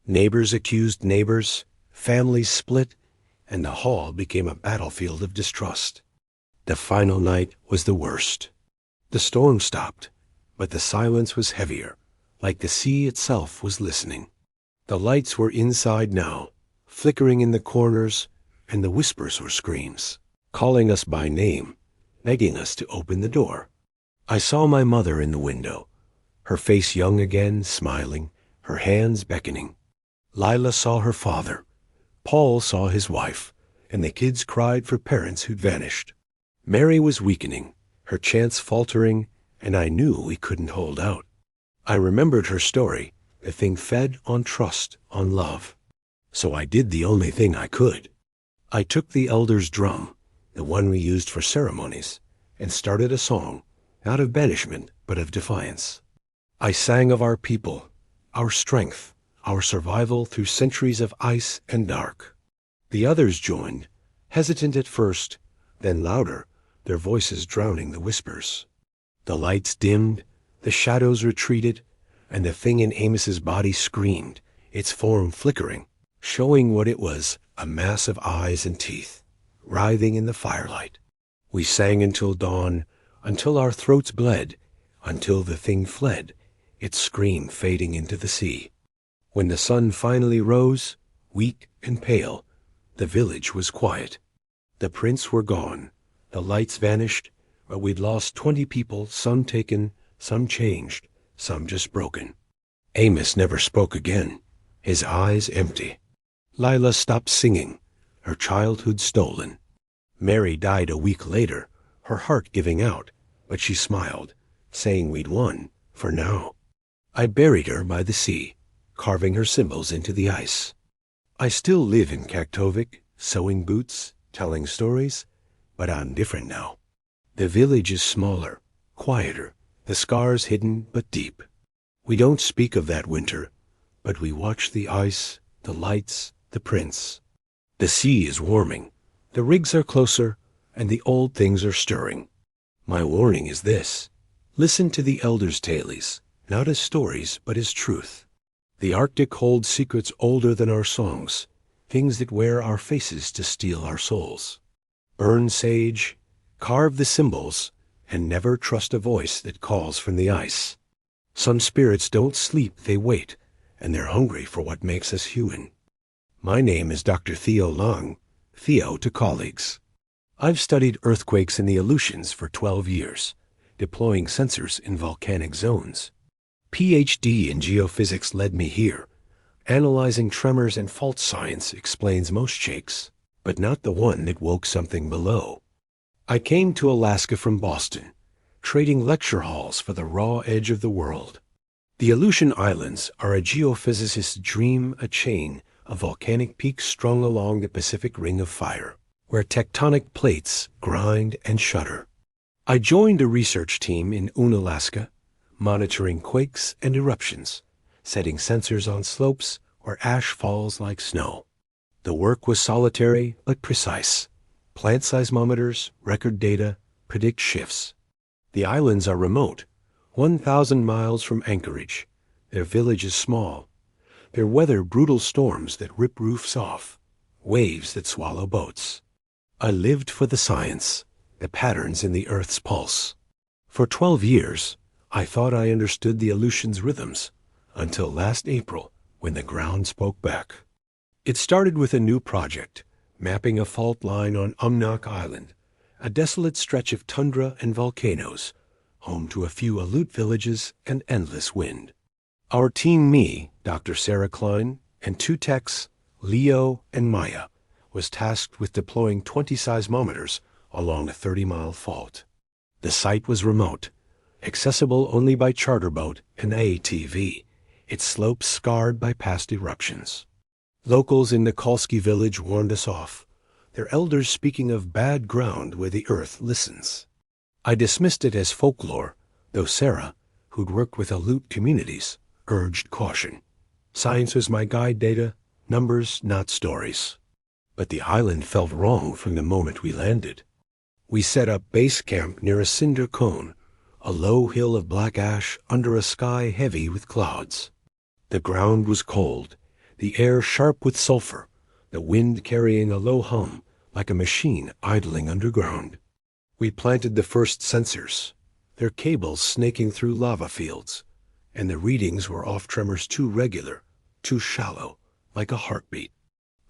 Neighbors accused neighbors, families split, and the hall became a battlefield of distrust. The final night was the worst. The storm stopped, but the silence was heavier, like the sea itself was listening. The lights were inside now, flickering in the corners, and the whispers were screams, calling us by name, begging us to open the door. I saw my mother in the window, her face young again, smiling, her hands beckoning. Lila saw her father, Paul saw his wife, and the kids cried for parents who'd vanished. Mary was weakening, her chants faltering, and I knew we couldn't hold out. I remembered her story, the thing fed on trust, on love. So I did the only thing I could. I took the elder's drum, the one we used for ceremonies, and started a song, not of banishment, but of defiance. I sang of our people, our strength, our survival through centuries of ice and dark. The others joined, hesitant at first, then louder, their voices drowning the whispers. The lights dimmed, the shadows retreated, and the thing in Amos's body screamed, its form flickering, showing what it was, a mass of eyes and teeth, writhing in the firelight. We sang until dawn, until our throats bled, until the thing fled, its scream fading into the sea. When the sun finally rose, weak and pale, the village was quiet. The prints were gone, the lights vanished, but we'd lost 20 people, some taken, some changed, some just broken. Amos never spoke again, his eyes empty. Lila stopped singing, her childhood stolen. Mary died a week later, her heart giving out, but she smiled, saying we'd won, for now. I buried her by the sea, carving her symbols into the ice. I still live in Kaktovik, sewing boots, telling stories, but I'm different now. The village is smaller, quieter, the scars hidden but deep. We don't speak of that winter, but we watch the ice, the lights, the prints. The sea is warming, the rigs are closer, and the old things are stirring. My warning is this: listen to the elders' tales, not as stories, but as truth. The Arctic holds secrets older than our songs, things that wear our faces to steal our souls. Burn sage, carve the symbols, and never trust a voice that calls from the ice. Some spirits don't sleep, they wait, and they're hungry for what makes us human. My name is Dr. Theo Lang, Theo to colleagues. I've studied earthquakes and the Aleutians for 12 years, deploying sensors in volcanic zones. PhD in geophysics led me here. Analyzing tremors and fault science explains most shakes, but not the one that woke something below. I came to Alaska from Boston, trading lecture halls for the raw edge of the world. The Aleutian Islands are a geophysicist's dream, a chain of volcanic peaks strung along the Pacific Ring of Fire, where tectonic plates grind and shudder. I joined a research team in Unalaska, monitoring quakes and eruptions, setting sensors on slopes where ash falls like snow. The work was solitary but precise. Plant seismometers, record data, predict shifts. The islands are remote, 1,000 miles from Anchorage. Their village is small. Their weather brutal storms that rip roofs off, waves that swallow boats. I lived for the science, the patterns in the Earth's pulse. For 12 years, I thought I understood the Aleutians' rhythms, until last April, when the ground spoke back. It started with a new project, mapping a fault line on Umnak Island, a desolate stretch of tundra and volcanoes, home to a few Aleut villages and endless wind. Our team, me, Dr. Sarah Klein, and 2 techs, Leo and Maya, was tasked with deploying 20 seismometers along a 30-mile fault. The site was remote, accessible only by charter boat and ATV, its slopes scarred by past eruptions. Locals in Nikolsky village warned us off, their elders speaking of bad ground where the earth listens. I dismissed it as folklore, though Sarah, who'd worked with Aleut communities, urged caution. Science was my guide, data, numbers, not stories. But the island felt wrong from the moment we landed. We set up base camp near a cinder cone, a low hill of black ash under a sky heavy with clouds. The ground was cold, the air sharp with sulfur, the wind carrying a low hum like a machine idling underground. We planted the first sensors, their cables snaking through lava fields, and the readings were off tremors too regular, too shallow, like a heartbeat.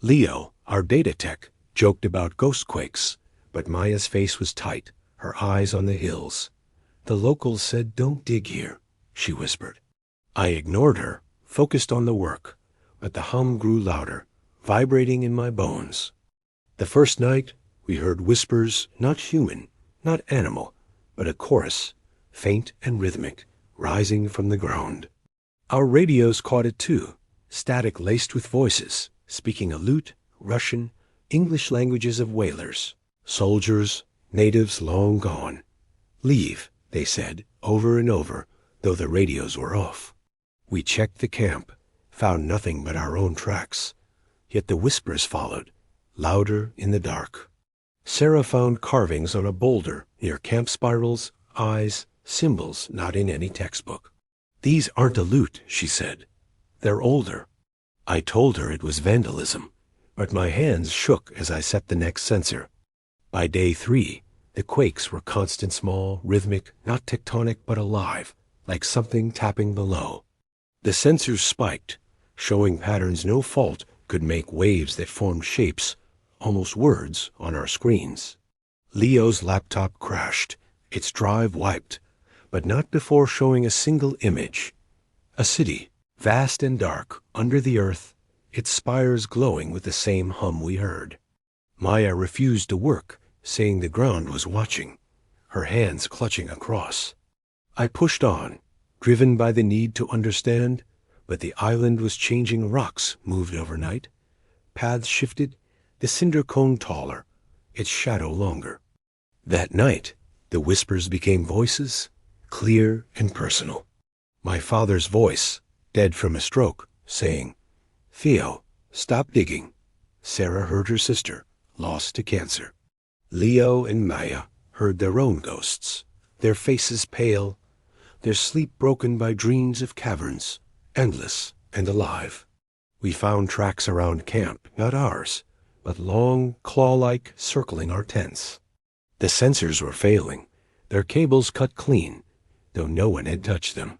Leo, our data tech, joked about ghost quakes, but Maya's face was tight, her eyes on the hills. The locals said, "Don't dig here," she whispered. I ignored her, focused on the work, but the hum grew louder, vibrating in my bones. The first night, we heard whispers, not human, not animal, but a chorus, faint and rhythmic, rising from the ground. Our radios caught it too, static laced with voices, speaking Aleut, Russian, English languages of whalers, soldiers, natives long gone. Leave, they said, over and over, though the radios were off. We checked the camp, found nothing but our own tracks. Yet the whispers followed, louder in the dark. Sarah found carvings on a boulder near camp spirals, eyes, symbols not in any textbook. These aren't Aleut, she said. They're older. I told her it was vandalism, but my hands shook as I set the next sensor. By day 3, the quakes were constant, small, rhythmic, not tectonic but alive, like something tapping below. The sensors spiked, showing patterns no fault could make, waves that formed shapes, almost words, on our screens. Leo's laptop crashed, its drive wiped, but not before showing a single image. A city, vast and dark, under the earth, its spires glowing with the same hum we heard. Maya refused to work, saying the ground was watching, her hands clutching across. I pushed on, driven by the need to understand, but the island was changing. Rocks moved overnight. Paths shifted, the cinder cone taller, its shadow longer. That night, the whispers became voices, clear and personal. My father's voice, dead from a stroke, saying, "Theo, stop digging." Sarah heard her sister, lost to cancer. Leo and Maya heard their own ghosts, their faces pale, their sleep broken by dreams of caverns, endless and alive. We found tracks around camp, not ours, but long, claw-like, circling our tents. The sensors were failing, their cables cut clean, though no one had touched them.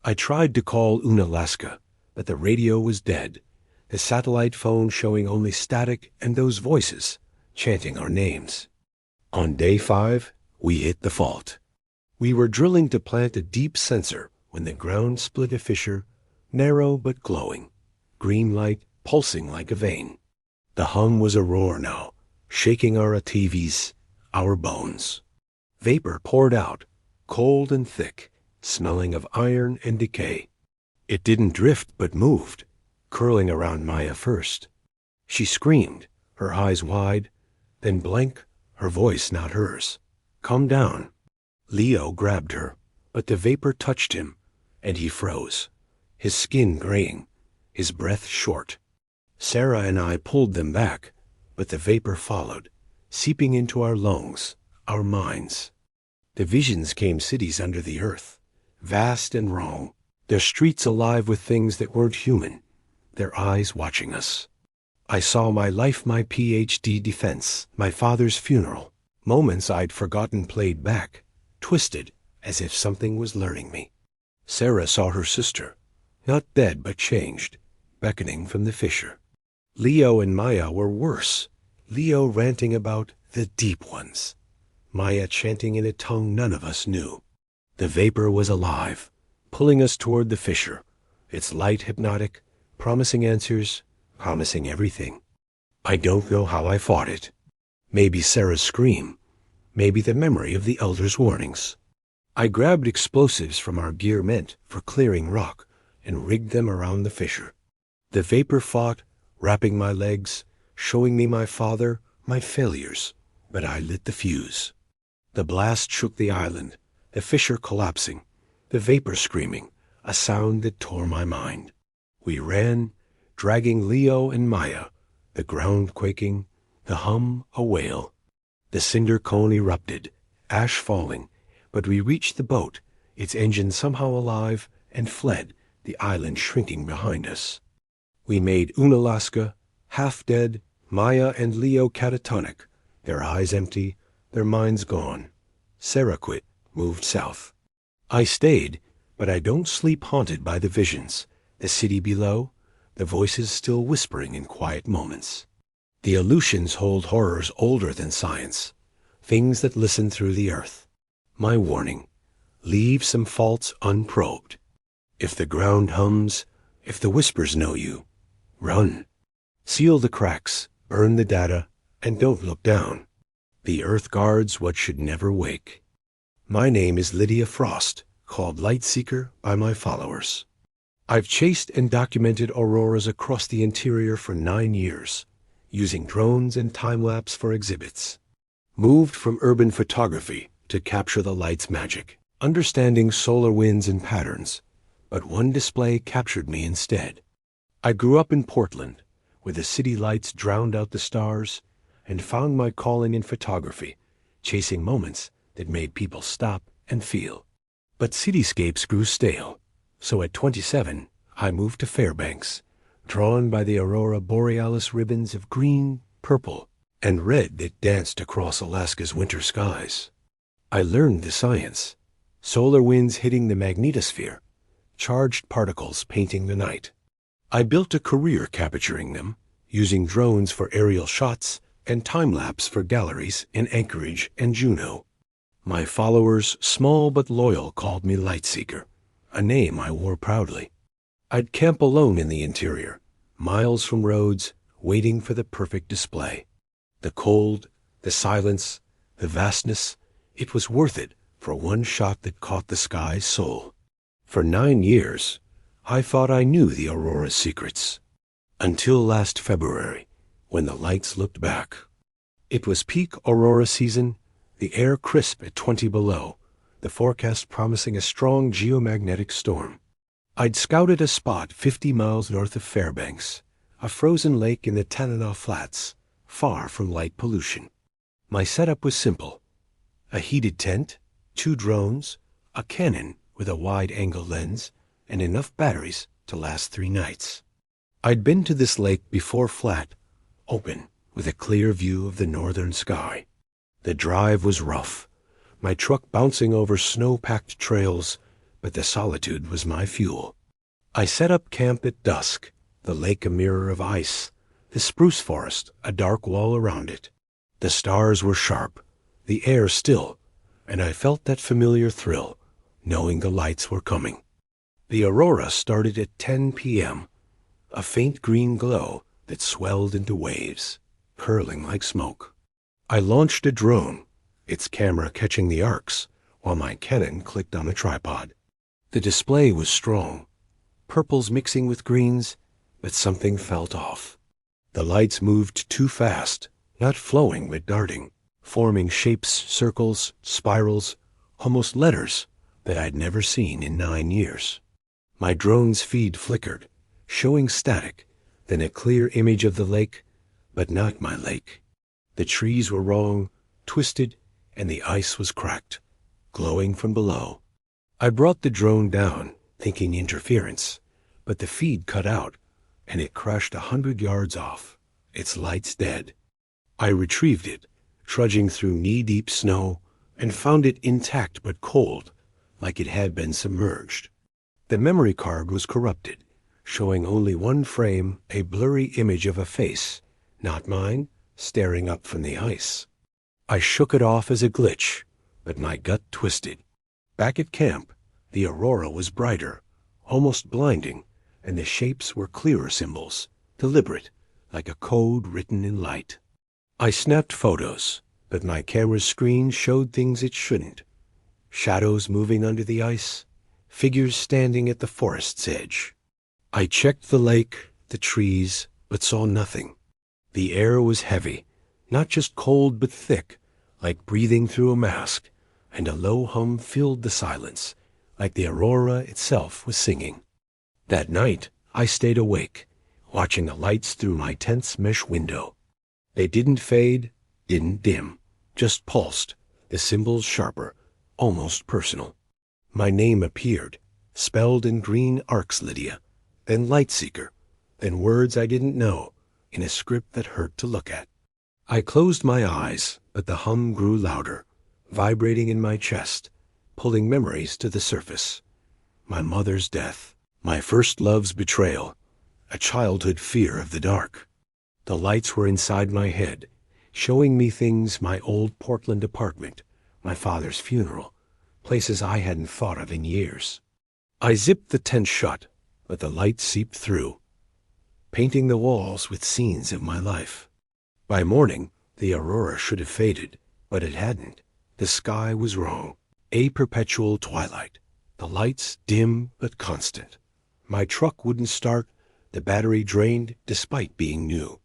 I tried to call Unalaska, but the radio was dead, the satellite phone showing only static and those voices chanting our names. On day 5, we hit the fault. We were drilling to plant a deep sensor when the ground split a fissure, narrow but glowing, green light pulsing like a vein. The hum was a roar now, shaking our ATVs, our bones. Vapor poured out, cold and thick, smelling of iron and decay. It didn't drift but moved, curling around Maya first. She screamed, her eyes wide, then blank, her voice not hers. "Come down." Leo grabbed her, but the vapor touched him, and he froze, his skin graying, his breath short. Sarah and I pulled them back, but the vapor followed, seeping into our lungs, our minds. The visions came, cities under the earth, vast and wrong, their streets alive with things that weren't human, their eyes watching us. I saw my life, my PhD defense, my father's funeral. Moments I'd forgotten played back, twisted as if something was luring me. Sarah saw her sister, not dead but changed, beckoning from the fissure. Leo and Maya were worse, Leo ranting about the deep ones, Maya chanting in a tongue none of us knew. The vapor was alive, pulling us toward the fissure, its light hypnotic, promising answers, promising everything. I don't know how I fought it. Maybe Sarah's scream, maybe the memory of the elders' warnings. I grabbed explosives from our gear meant for clearing rock and rigged them around the fissure. The vapor fought, wrapping my legs, showing me my father, my failures, but I lit the fuse. The blast shook the island, the fissure collapsing, the vapor screaming, a sound that tore my mind. We ran, dragging Leo and Maya, the ground quaking, the hum a wail. The cinder cone erupted, ash falling, but we reached the boat, its engine somehow alive, and fled, the island shrinking behind us. We made Unalaska, half dead, Maya and Leo catatonic, their eyes empty, their minds gone. Sarah quit, moved south. I stayed, but I don't sleep haunted by the visions, the city below, the voices still whispering in quiet moments. The Aleutians hold horrors older than science, things that listen through the earth. My warning, leave some faults unprobed. If the ground hums, if the whispers know you, run. Seal the cracks, burn the data, and don't look down. The Earth guards what should never wake. My name is Lydia Frost, called Lightseeker by my followers. I've chased and documented auroras across the interior for 9 years, using drones and time-lapse for exhibits. Moved from urban photography to capture the light's magic, understanding solar winds and patterns, but one display captured me instead. I grew up in Portland, where the city lights drowned out the stars, and found my calling in photography, chasing moments that made people stop and feel. But cityscapes grew stale, so at 27, I moved to Fairbanks, drawn by the aurora borealis ribbons of green, purple, and red that danced across Alaska's winter skies. I learned the science: solar winds hitting the magnetosphere, charged particles painting the night. I built a career capturing them, using drones for aerial shots and time-lapse for galleries in Anchorage and Juneau. My followers, small but loyal, called me Lightseeker, a name I wore proudly. I'd camp alone in the interior, miles from roads, waiting for the perfect display. The cold, the silence, the vastness, it was worth it for one shot that caught the sky's soul. For 9 years, I thought I knew the aurora's secrets. Until last February, when the lights looked back. It was peak aurora season, the air crisp at 20 below, the forecast promising a strong geomagnetic storm. I'd scouted a spot 50 miles north of Fairbanks, a frozen lake in the Tanana Flats, far from light pollution. My setup was simple: a heated tent, 2 drones, a Canon with a wide-angle lens, and enough batteries to last 3 nights. I'd been to this lake before, flat, open, with a clear view of the northern sky. The drive was rough, my truck bouncing over snow-packed trails, but the solitude was my fuel. I set up camp at dusk, the lake a mirror of ice, the spruce forest a dark wall around it. The stars were sharp, the air still, and I felt that familiar thrill, knowing the lights were coming. The aurora started at 10 p.m., a faint green glow that swelled into waves, curling like smoke. I launched a drone, its camera catching the arcs, while my Canon clicked on a tripod. The display was strong, purples mixing with greens, but something felt off. The lights moved too fast, not flowing but darting, forming shapes, circles, spirals, almost letters that I'd never seen in 9 years. My drone's feed flickered, showing static, then a clear image of the lake, but not my lake. The trees were wrong, twisted, and the ice was cracked, glowing from below. I brought the drone down, thinking interference, but the feed cut out, and it crashed 100 yards off, its lights dead. I retrieved it, trudging through knee-deep snow, and found it intact but cold, like it had been submerged. The memory card was corrupted, showing only one frame, a blurry image of a face, not mine, staring up from the ice. I shook it off as a glitch, but my gut twisted. Back at camp, the aurora was brighter, almost blinding, and the shapes were clearer symbols, deliberate, like a code written in light. I snapped photos, but my camera's screen showed things it shouldn't. Shadows moving under the ice, figures standing at the forest's edge. I checked the lake, the trees, but saw nothing. The air was heavy, not just cold but thick, like breathing through a mask, and a low hum filled the silence, like the aurora itself was singing. That night, I stayed awake, watching the lights through my tent's mesh window. They didn't fade, didn't dim, just pulsed, the symbols sharper, almost personal. My name appeared, spelled in green arcs, Lydia, then Lightseeker, then words I didn't know, in a script that hurt to look at. I closed my eyes, but the hum grew louder, vibrating in my chest, pulling memories to the surface. My mother's death, my first love's betrayal, a childhood fear of the dark. The lights were inside my head, showing me things: my old Portland apartment, my father's funeral, places I hadn't thought of in years. I zipped the tent shut, but the light seeped through. painting the walls with scenes of my life. By morning, the aurora should have faded, but it hadn't. The sky was wrong. A perpetual twilight. The lights dim but constant. My truck wouldn't start, the battery drained despite being new.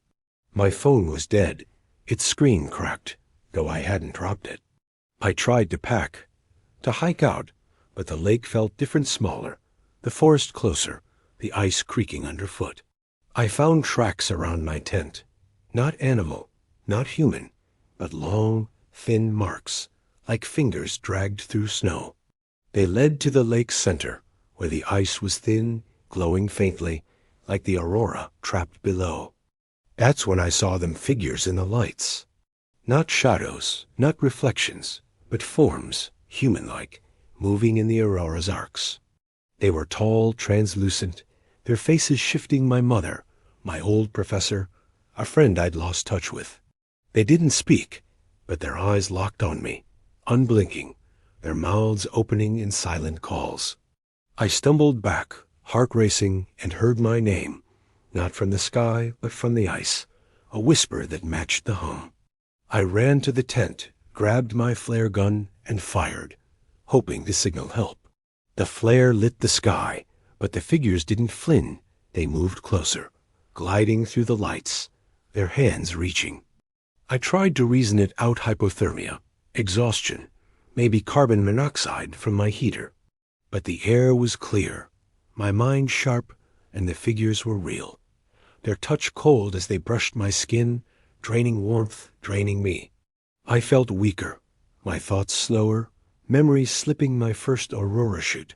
My phone was dead. Its screen cracked, though I hadn't dropped it. I tried to pack, to hike out, but the lake felt different, smaller, the forest closer, the ice creaking underfoot. I found tracks around my tent. Not animal, not human, but long, thin marks, like fingers dragged through snow. They led to the lake's center, where the ice was thin, glowing faintly, like the aurora trapped below. That's when I saw them, figures in the lights. Not shadows, not reflections, but forms, human-like, moving in the aurora's arcs. They were tall, translucent, their faces shifting. My mother, my old professor, a friend I'd lost touch with. They didn't speak, but their eyes locked on me, unblinking, their mouths opening in silent calls. I stumbled back, heart racing, and heard my name, not from the sky, but from the ice, a whisper that matched the hum. I ran to the tent, grabbed my flare gun, and fired, hoping to signal help. The flare lit the sky, but the figures didn't flinch. They moved closer, gliding through the lights, their hands reaching. I tried to reason it out: hypothermia, exhaustion, maybe carbon monoxide from my heater. But the air was clear, my mind sharp, and the figures were real. Their touch cold as they brushed my skin, draining warmth, draining me. I felt weaker, my thoughts slower, memories slipping. My first aurora shoot,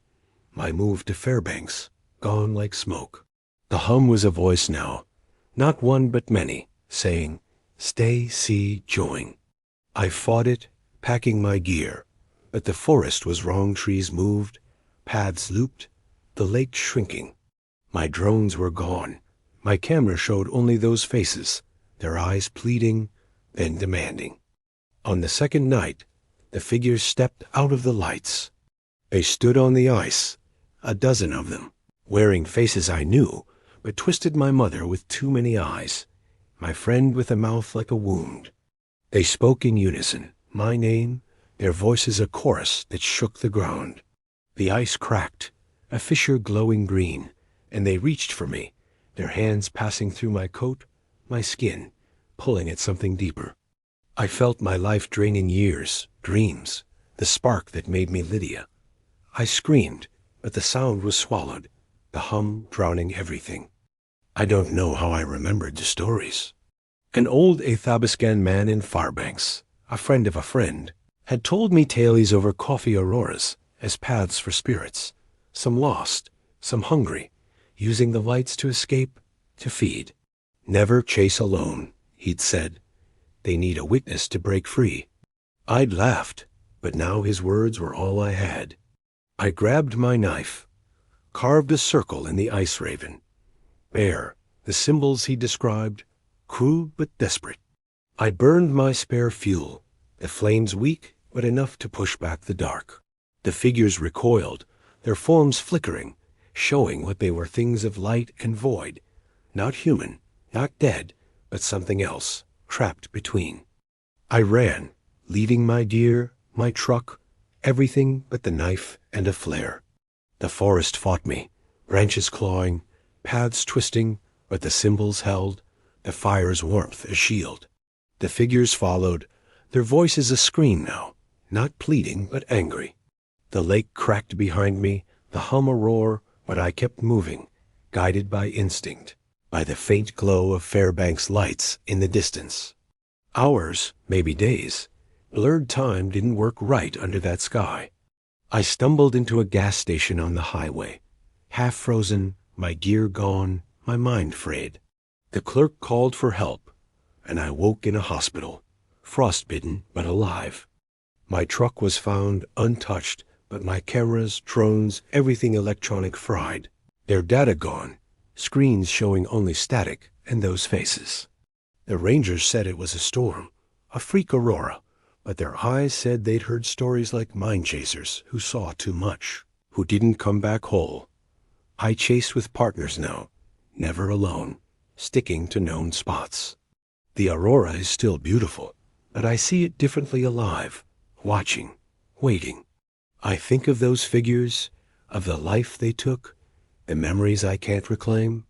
my move to Fairbanks, gone like smoke. The hum was a voice now, not one but many, saying, "Stay, see, join." I fought it, packing my gear, but the forest was wrong. Trees moved, paths looped, the lake shrinking. My drones were gone. My camera showed only those faces, their eyes pleading, then demanding. On the second night, the figures stepped out of the lights. They stood on the ice, a dozen of them, wearing faces I knew, but twisted. My mother with too many eyes, my friend with a mouth like a wound. They spoke in unison, my name, their voices a chorus that shook the ground. The ice cracked, a fissure glowing green, and they reached for me, their hands passing through my coat, my skin, pulling at something deeper. I felt my life draining, years, dreams, the spark that made me Lydia. I screamed, but the sound was swallowed, the hum drowning everything. I don't know how I remembered the stories. An old Alaskan man in Fairbanks, a friend of a friend, had told me tales over coffee auroras as paths for spirits, some lost, some hungry, using the lights to escape, to feed. Never chase alone, he'd said. They need a witness to break free. I'd laughed, but now his words were all I had. I grabbed my knife, carved a circle in the ice raven. Bare, the symbols he described, crude but desperate. I burned my spare fuel, the flames weak but enough to push back the dark. The figures recoiled, their forms flickering, showing what they were: things of light and void, not human, not dead, but something else, trapped between. I ran, leaving my deer, my truck, everything but the knife and a flare. The forest fought me, branches clawing, paths twisting, but the symbols held, the fire's warmth a shield. The figures followed, their voices a scream now, not pleading but angry. The lake cracked behind me, the hum a roar, but I kept moving, guided by instinct, by the faint glow of Fairbanks lights in the distance. Hours, maybe days. Blurred time didn't work right under that sky. I stumbled into a gas station on the highway, half frozen, my gear gone, my mind frayed. The clerk called for help, and I woke in a hospital, frostbitten but alive. My truck was found untouched, but my cameras, drones, everything electronic fried. Their data gone, screens showing only static and those faces. The rangers said it was a storm, a freak aurora, but their eyes said they'd heard stories like mind chasers who saw too much, who didn't come back whole. I chase with partners now, never alone. sticking to known spots. The aurora is still beautiful, but I see it differently alive, watching, waiting. I think of those figures, of the life they took, the memories I can't reclaim.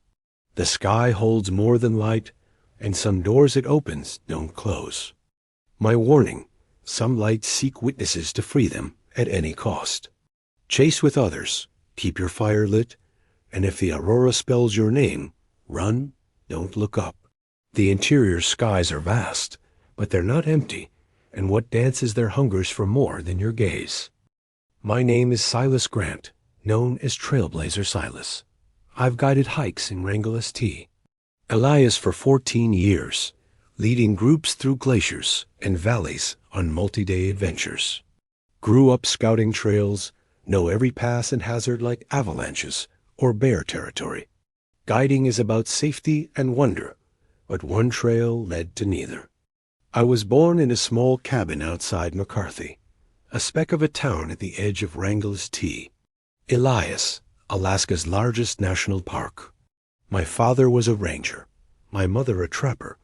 The sky holds more than light, and some doors it opens don't close. My warning, some lights seek witnesses to free them at any cost. Chase with others, keep your fire lit, and if the aurora spells your name, run, don't look up. The interior skies are vast, but they're not empty, and what dances their hungers for more than your gaze. My name is Silas Grant, known as Trailblazer Silas. I've guided hikes in Wrangell St. Elias for 14 years, leading groups through glaciers and valleys on multi-day adventures. Grew up scouting trails, know every pass and hazard like avalanches or bear territory. Guiding is about safety and wonder, but one trail led to neither. I was born in a small cabin outside McCarthy, a speck of a town at the edge of Wrangell St. Elias, Alaska's largest national park. My father was a ranger, my mother a trapper,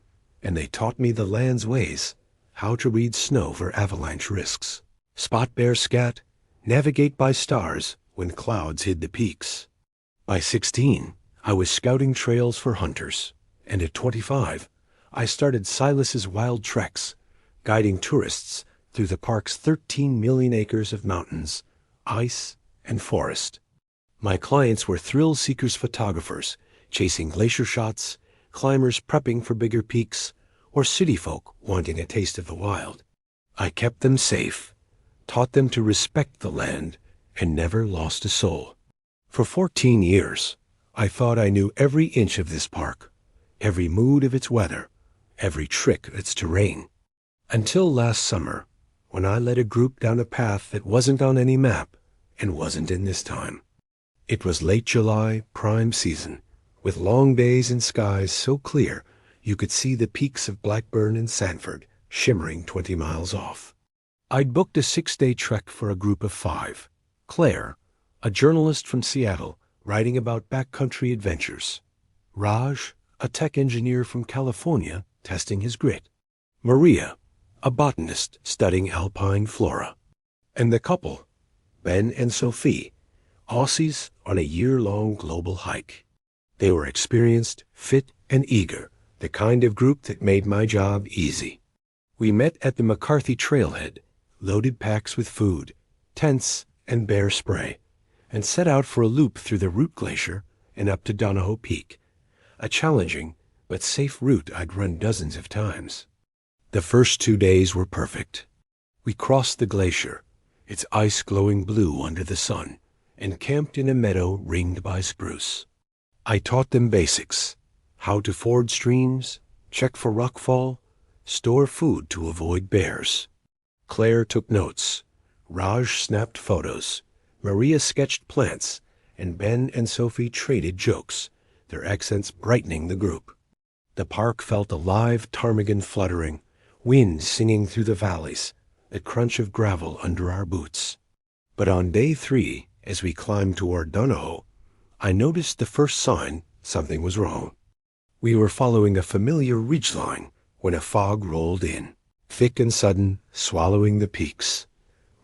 and they taught me the land's ways, how to read snow for avalanche risks, spot bear scat, navigate by stars when clouds hid the peaks. By 16, I was scouting trails for hunters, and at 25, I started Silas's Wild Treks, guiding tourists through the park's 13 million acres of mountains, ice, and forest. My clients were thrill-seekers photographers, chasing glacier shots, climbers prepping for bigger peaks, or city folk wanting a taste of the wild. I kept them safe, taught them to respect the land, and never lost a soul. For 14 years, I thought I knew every inch of this park, every mood of its weather, every trick of its terrain. Until last summer, when I led a group down a path that wasn't on any map and wasn't in this time. It was late July, prime season, with long days and skies so clear you could see the peaks of Blackburn and Sanford shimmering 20 miles off. I'd booked a 6-day trek for a group of 5. Claire, a journalist from Seattle, writing about backcountry adventures. Raj, a tech engineer from California, testing his grit. Maria, a botanist studying alpine flora. And the couple, Ben and Sophie, Aussies on a year-long global hike. They were experienced, fit, and eager, the kind of group that made my job easy. We met at the McCarthy trailhead, loaded packs with food, tents, and bear spray, and set out for a loop through the Root Glacier and up to Donoho Peak, a challenging but safe route I'd run dozens of times. The first 2 days were perfect. We crossed the glacier, its ice glowing blue under the sun, and camped in a meadow ringed by spruce. I taught them basics, how to ford streams, check for rockfall, store food to avoid bears. Claire took notes, Raj snapped photos, Maria sketched plants, and Ben and Sophie traded jokes, their accents brightening the group. The park felt alive, ptarmigan fluttering, wind singing through the valleys, the crunch of gravel under our boots. But on day 3, as we climbed toward Donoho, I noticed the first sign something was wrong. We were following a familiar ridgeline when a fog rolled in, thick and sudden, swallowing the peaks.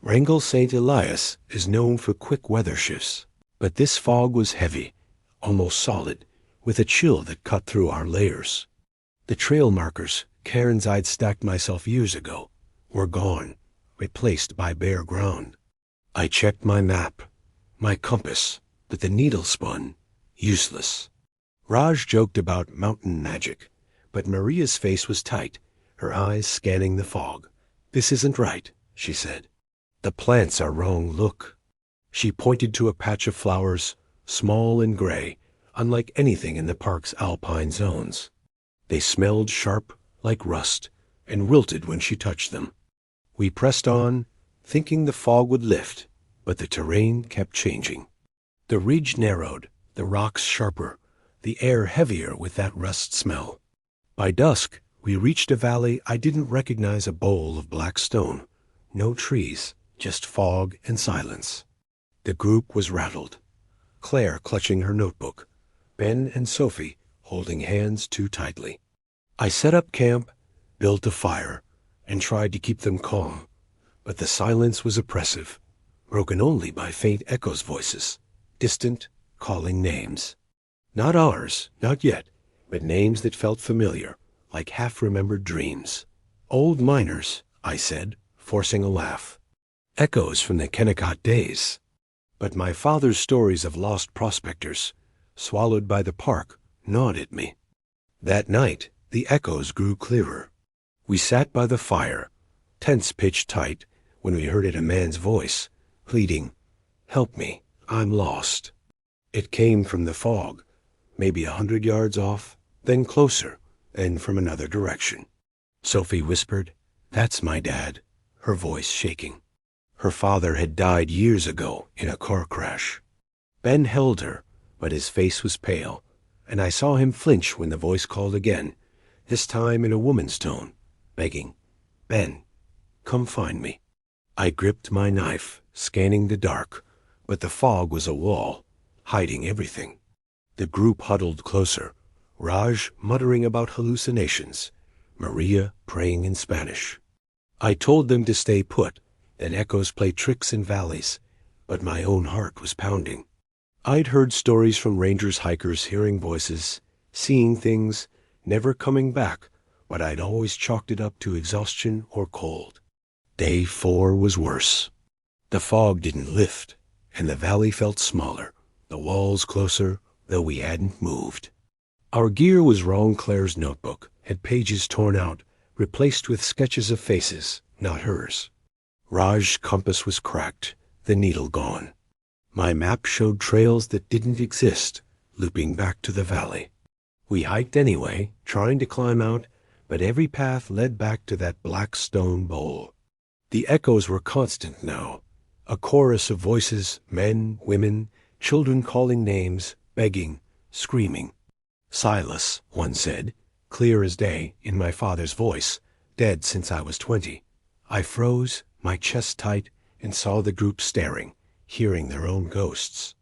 Wrangell St. Elias is known for quick weather shifts, but this fog was heavy, almost solid, with a chill that cut through our layers. The trail markers, cairns I'd stacked myself years ago, were gone, replaced by bare ground. I checked my map, my compass, but the needle spun, useless. Raj joked about mountain magic, but Maria's face was tight, her eyes scanning the fog. "This isn't right," she said. "The plants are wrong, look." She pointed to a patch of flowers, small and gray, unlike anything in the park's alpine zones. They smelled sharp, like rust, and wilted when she touched them. We pressed on, thinking the fog would lift, but the terrain kept changing. The ridge narrowed, the rocks sharper, the air heavier with that rust smell. By dusk, we reached a valley I didn't recognize, a bowl of black stone. No trees, just fog and silence. The group was rattled. Claire clutching her notebook, Ben and Sophie holding hands too tightly. I set up camp, built a fire, and tried to keep them calm, but the silence was oppressive, broken only by faint echoes' voices, distant, calling names. Not ours, not yet, but names that felt familiar, like half-remembered dreams. Old miners, I said, forcing a laugh. Echoes from the Kennecott days. But my father's stories of lost prospectors, swallowed by the park, gnawed at me. That night, the echoes grew clearer. We sat by the fire, tents pitched tight, when we heard a man's voice, pleading, "Help me, I'm lost." It came from the fog, maybe 100 yards off, then closer, and from another direction. Sophie whispered, "That's my dad," her voice shaking. Her father had died years ago in a car crash. Ben held her, but his face was pale, and I saw him flinch when the voice called again, this time in a woman's tone, begging, "Ben, come find me." I gripped my knife, scanning the dark, but the fog was a wall, hiding everything. The group huddled closer, Raj muttering about hallucinations, Maria praying in Spanish. I told them to stay put, that echoes play tricks in valleys, but my own heart was pounding. I'd heard stories from rangers, hikers, hearing voices, seeing things, never coming back, but I'd always chalked it up to exhaustion or cold. Day 4 was worse. The fog didn't lift, and the valley felt smaller, the walls closer, though we hadn't moved. Our gear was wrong. Claire's notebook had pages torn out, replaced with sketches of faces, not hers. Raj's compass was cracked, the needle gone. My map showed trails that didn't exist, looping back to the valley. We hiked anyway, trying to climb out, but every path led back to that black stone bowl. The echoes were constant now, a chorus of voices, men, women, children calling names, begging, screaming. "Silas," one said, clear as day, in my father's voice, dead since I was 20. I froze, my chest tight, and saw the group staring, hearing their own ghosts.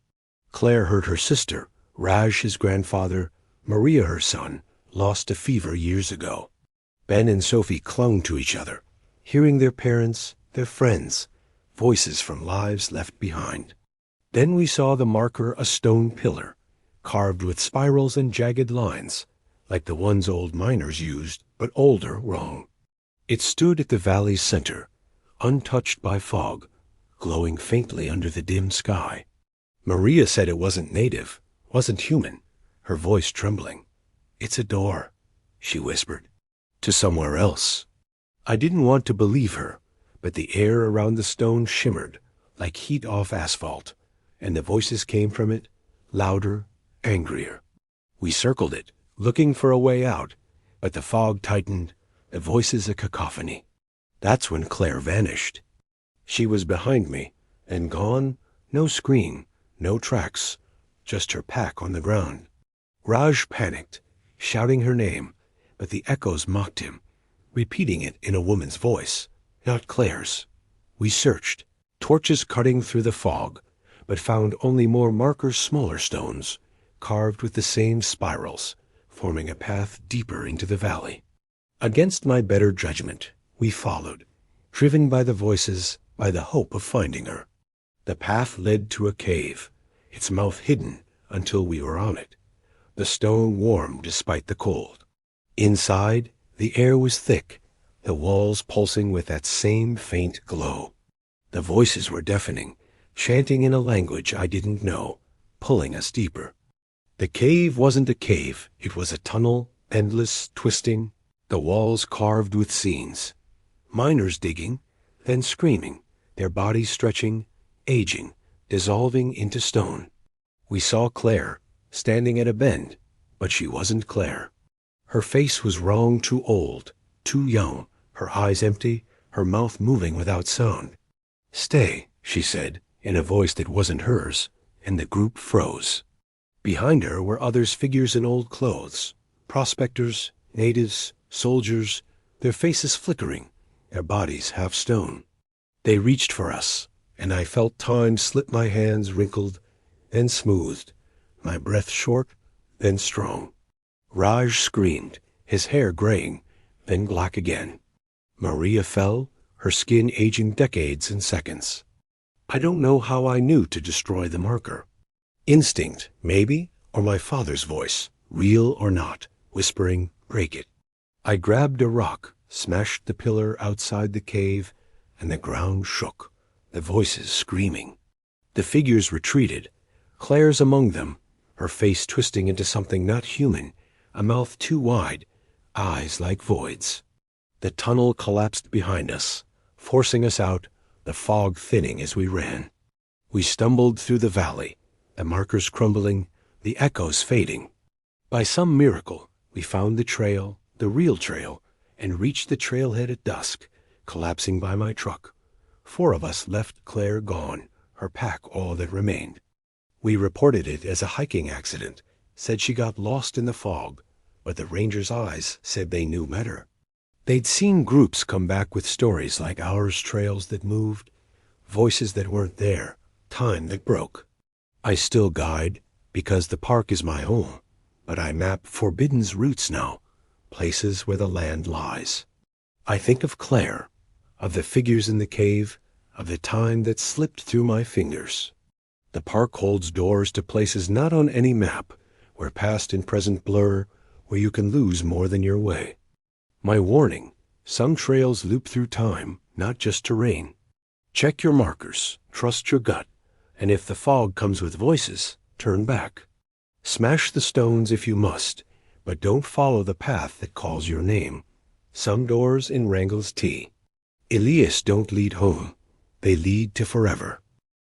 Claire heard her sister, Raj his grandfather, Maria her son, lost to fever years ago. Ben and Sophie clung to each other, hearing their parents, their friends, voices from lives left behind. Then we saw the marker, a stone pillar, carved with spirals and jagged lines, like the ones old miners used, but older, wrong. It stood at the valley's center, untouched by fog, glowing faintly under the dim sky. Maria said it wasn't native, wasn't human, her voice trembling. "It's a door," she whispered, "to somewhere else." I didn't want to believe her, but the air around the stone shimmered, like heat off asphalt, and the voices came from it, louder, angrier. We circled it, looking for a way out, but the fog tightened, the voices a cacophony. That's when Claire vanished. She was behind me, and gone, no scream, no tracks, just her pack on the ground. Raj panicked, shouting her name, but the echoes mocked him, repeating it in a woman's voice, not Claire's. We searched, torches cutting through the fog, but found only more markers, smaller stones, carved with the same spirals, forming a path deeper into the valley. Against my better judgment, we followed, driven by the voices, by the hope of finding her. The path led to a cave, its mouth hidden until we were on it. The stone warm despite the cold. Inside, the air was thick, the walls pulsing with that same faint glow. The voices were deafening, chanting in a language I didn't know, pulling us deeper. The cave wasn't a cave, it was a tunnel, endless, twisting, the walls carved with scenes. Miners digging, then screaming, their bodies stretching, aging, dissolving into stone. We saw Claire, standing at a bend, but she wasn't Claire. Her face was wrong, too old, too young, her eyes empty, her mouth moving without sound. "Stay," she said, in a voice that wasn't hers, and the group froze. Behind her were others, figures in old clothes, prospectors, natives, soldiers, their faces flickering, their bodies half stone. They reached for us, and I felt time slip my hands, wrinkled, then smoothed, my breath short, then strong. Raj screamed, his hair graying, then black again. Maria fell, her skin aging decades in seconds. I don't know how I knew to destroy the marker. Instinct, maybe, or my father's voice, real or not, whispering, break it. I grabbed a rock, smashed the pillar outside the cave, and the ground shook, the voices screaming. The figures retreated. Claire's among them, her face twisting into something not human, a mouth too wide, eyes like voids. The tunnel collapsed behind us, forcing us out, the fog thinning as we ran. We stumbled through the valley, the markers crumbling, the echoes fading. By some miracle, we found the trail, the real trail, and reached the trailhead at dusk, collapsing by my truck. 4 of us left Claire gone, her pack all that remained. We reported it as a hiking accident, said she got lost in the fog, but the rangers' eyes said they knew better. They'd seen groups come back with stories like ours, trails that moved, voices that weren't there, time that broke. I still guide, because the park is my home, but I map Forbidden's routes now, places where the land lies. I think of Claire, of the figures in the cave, of the time that slipped through my fingers. The park holds doors to places not on any map, where past and present blur, where you can lose more than your way. My warning, some trails loop through time, not just terrain. Check your markers, trust your gut, and if the fog comes with voices, turn back. Smash the stones if you must, but don't follow the path that calls your name. Some doors in Wrangle's tea. Elias don't lead home, they lead to forever.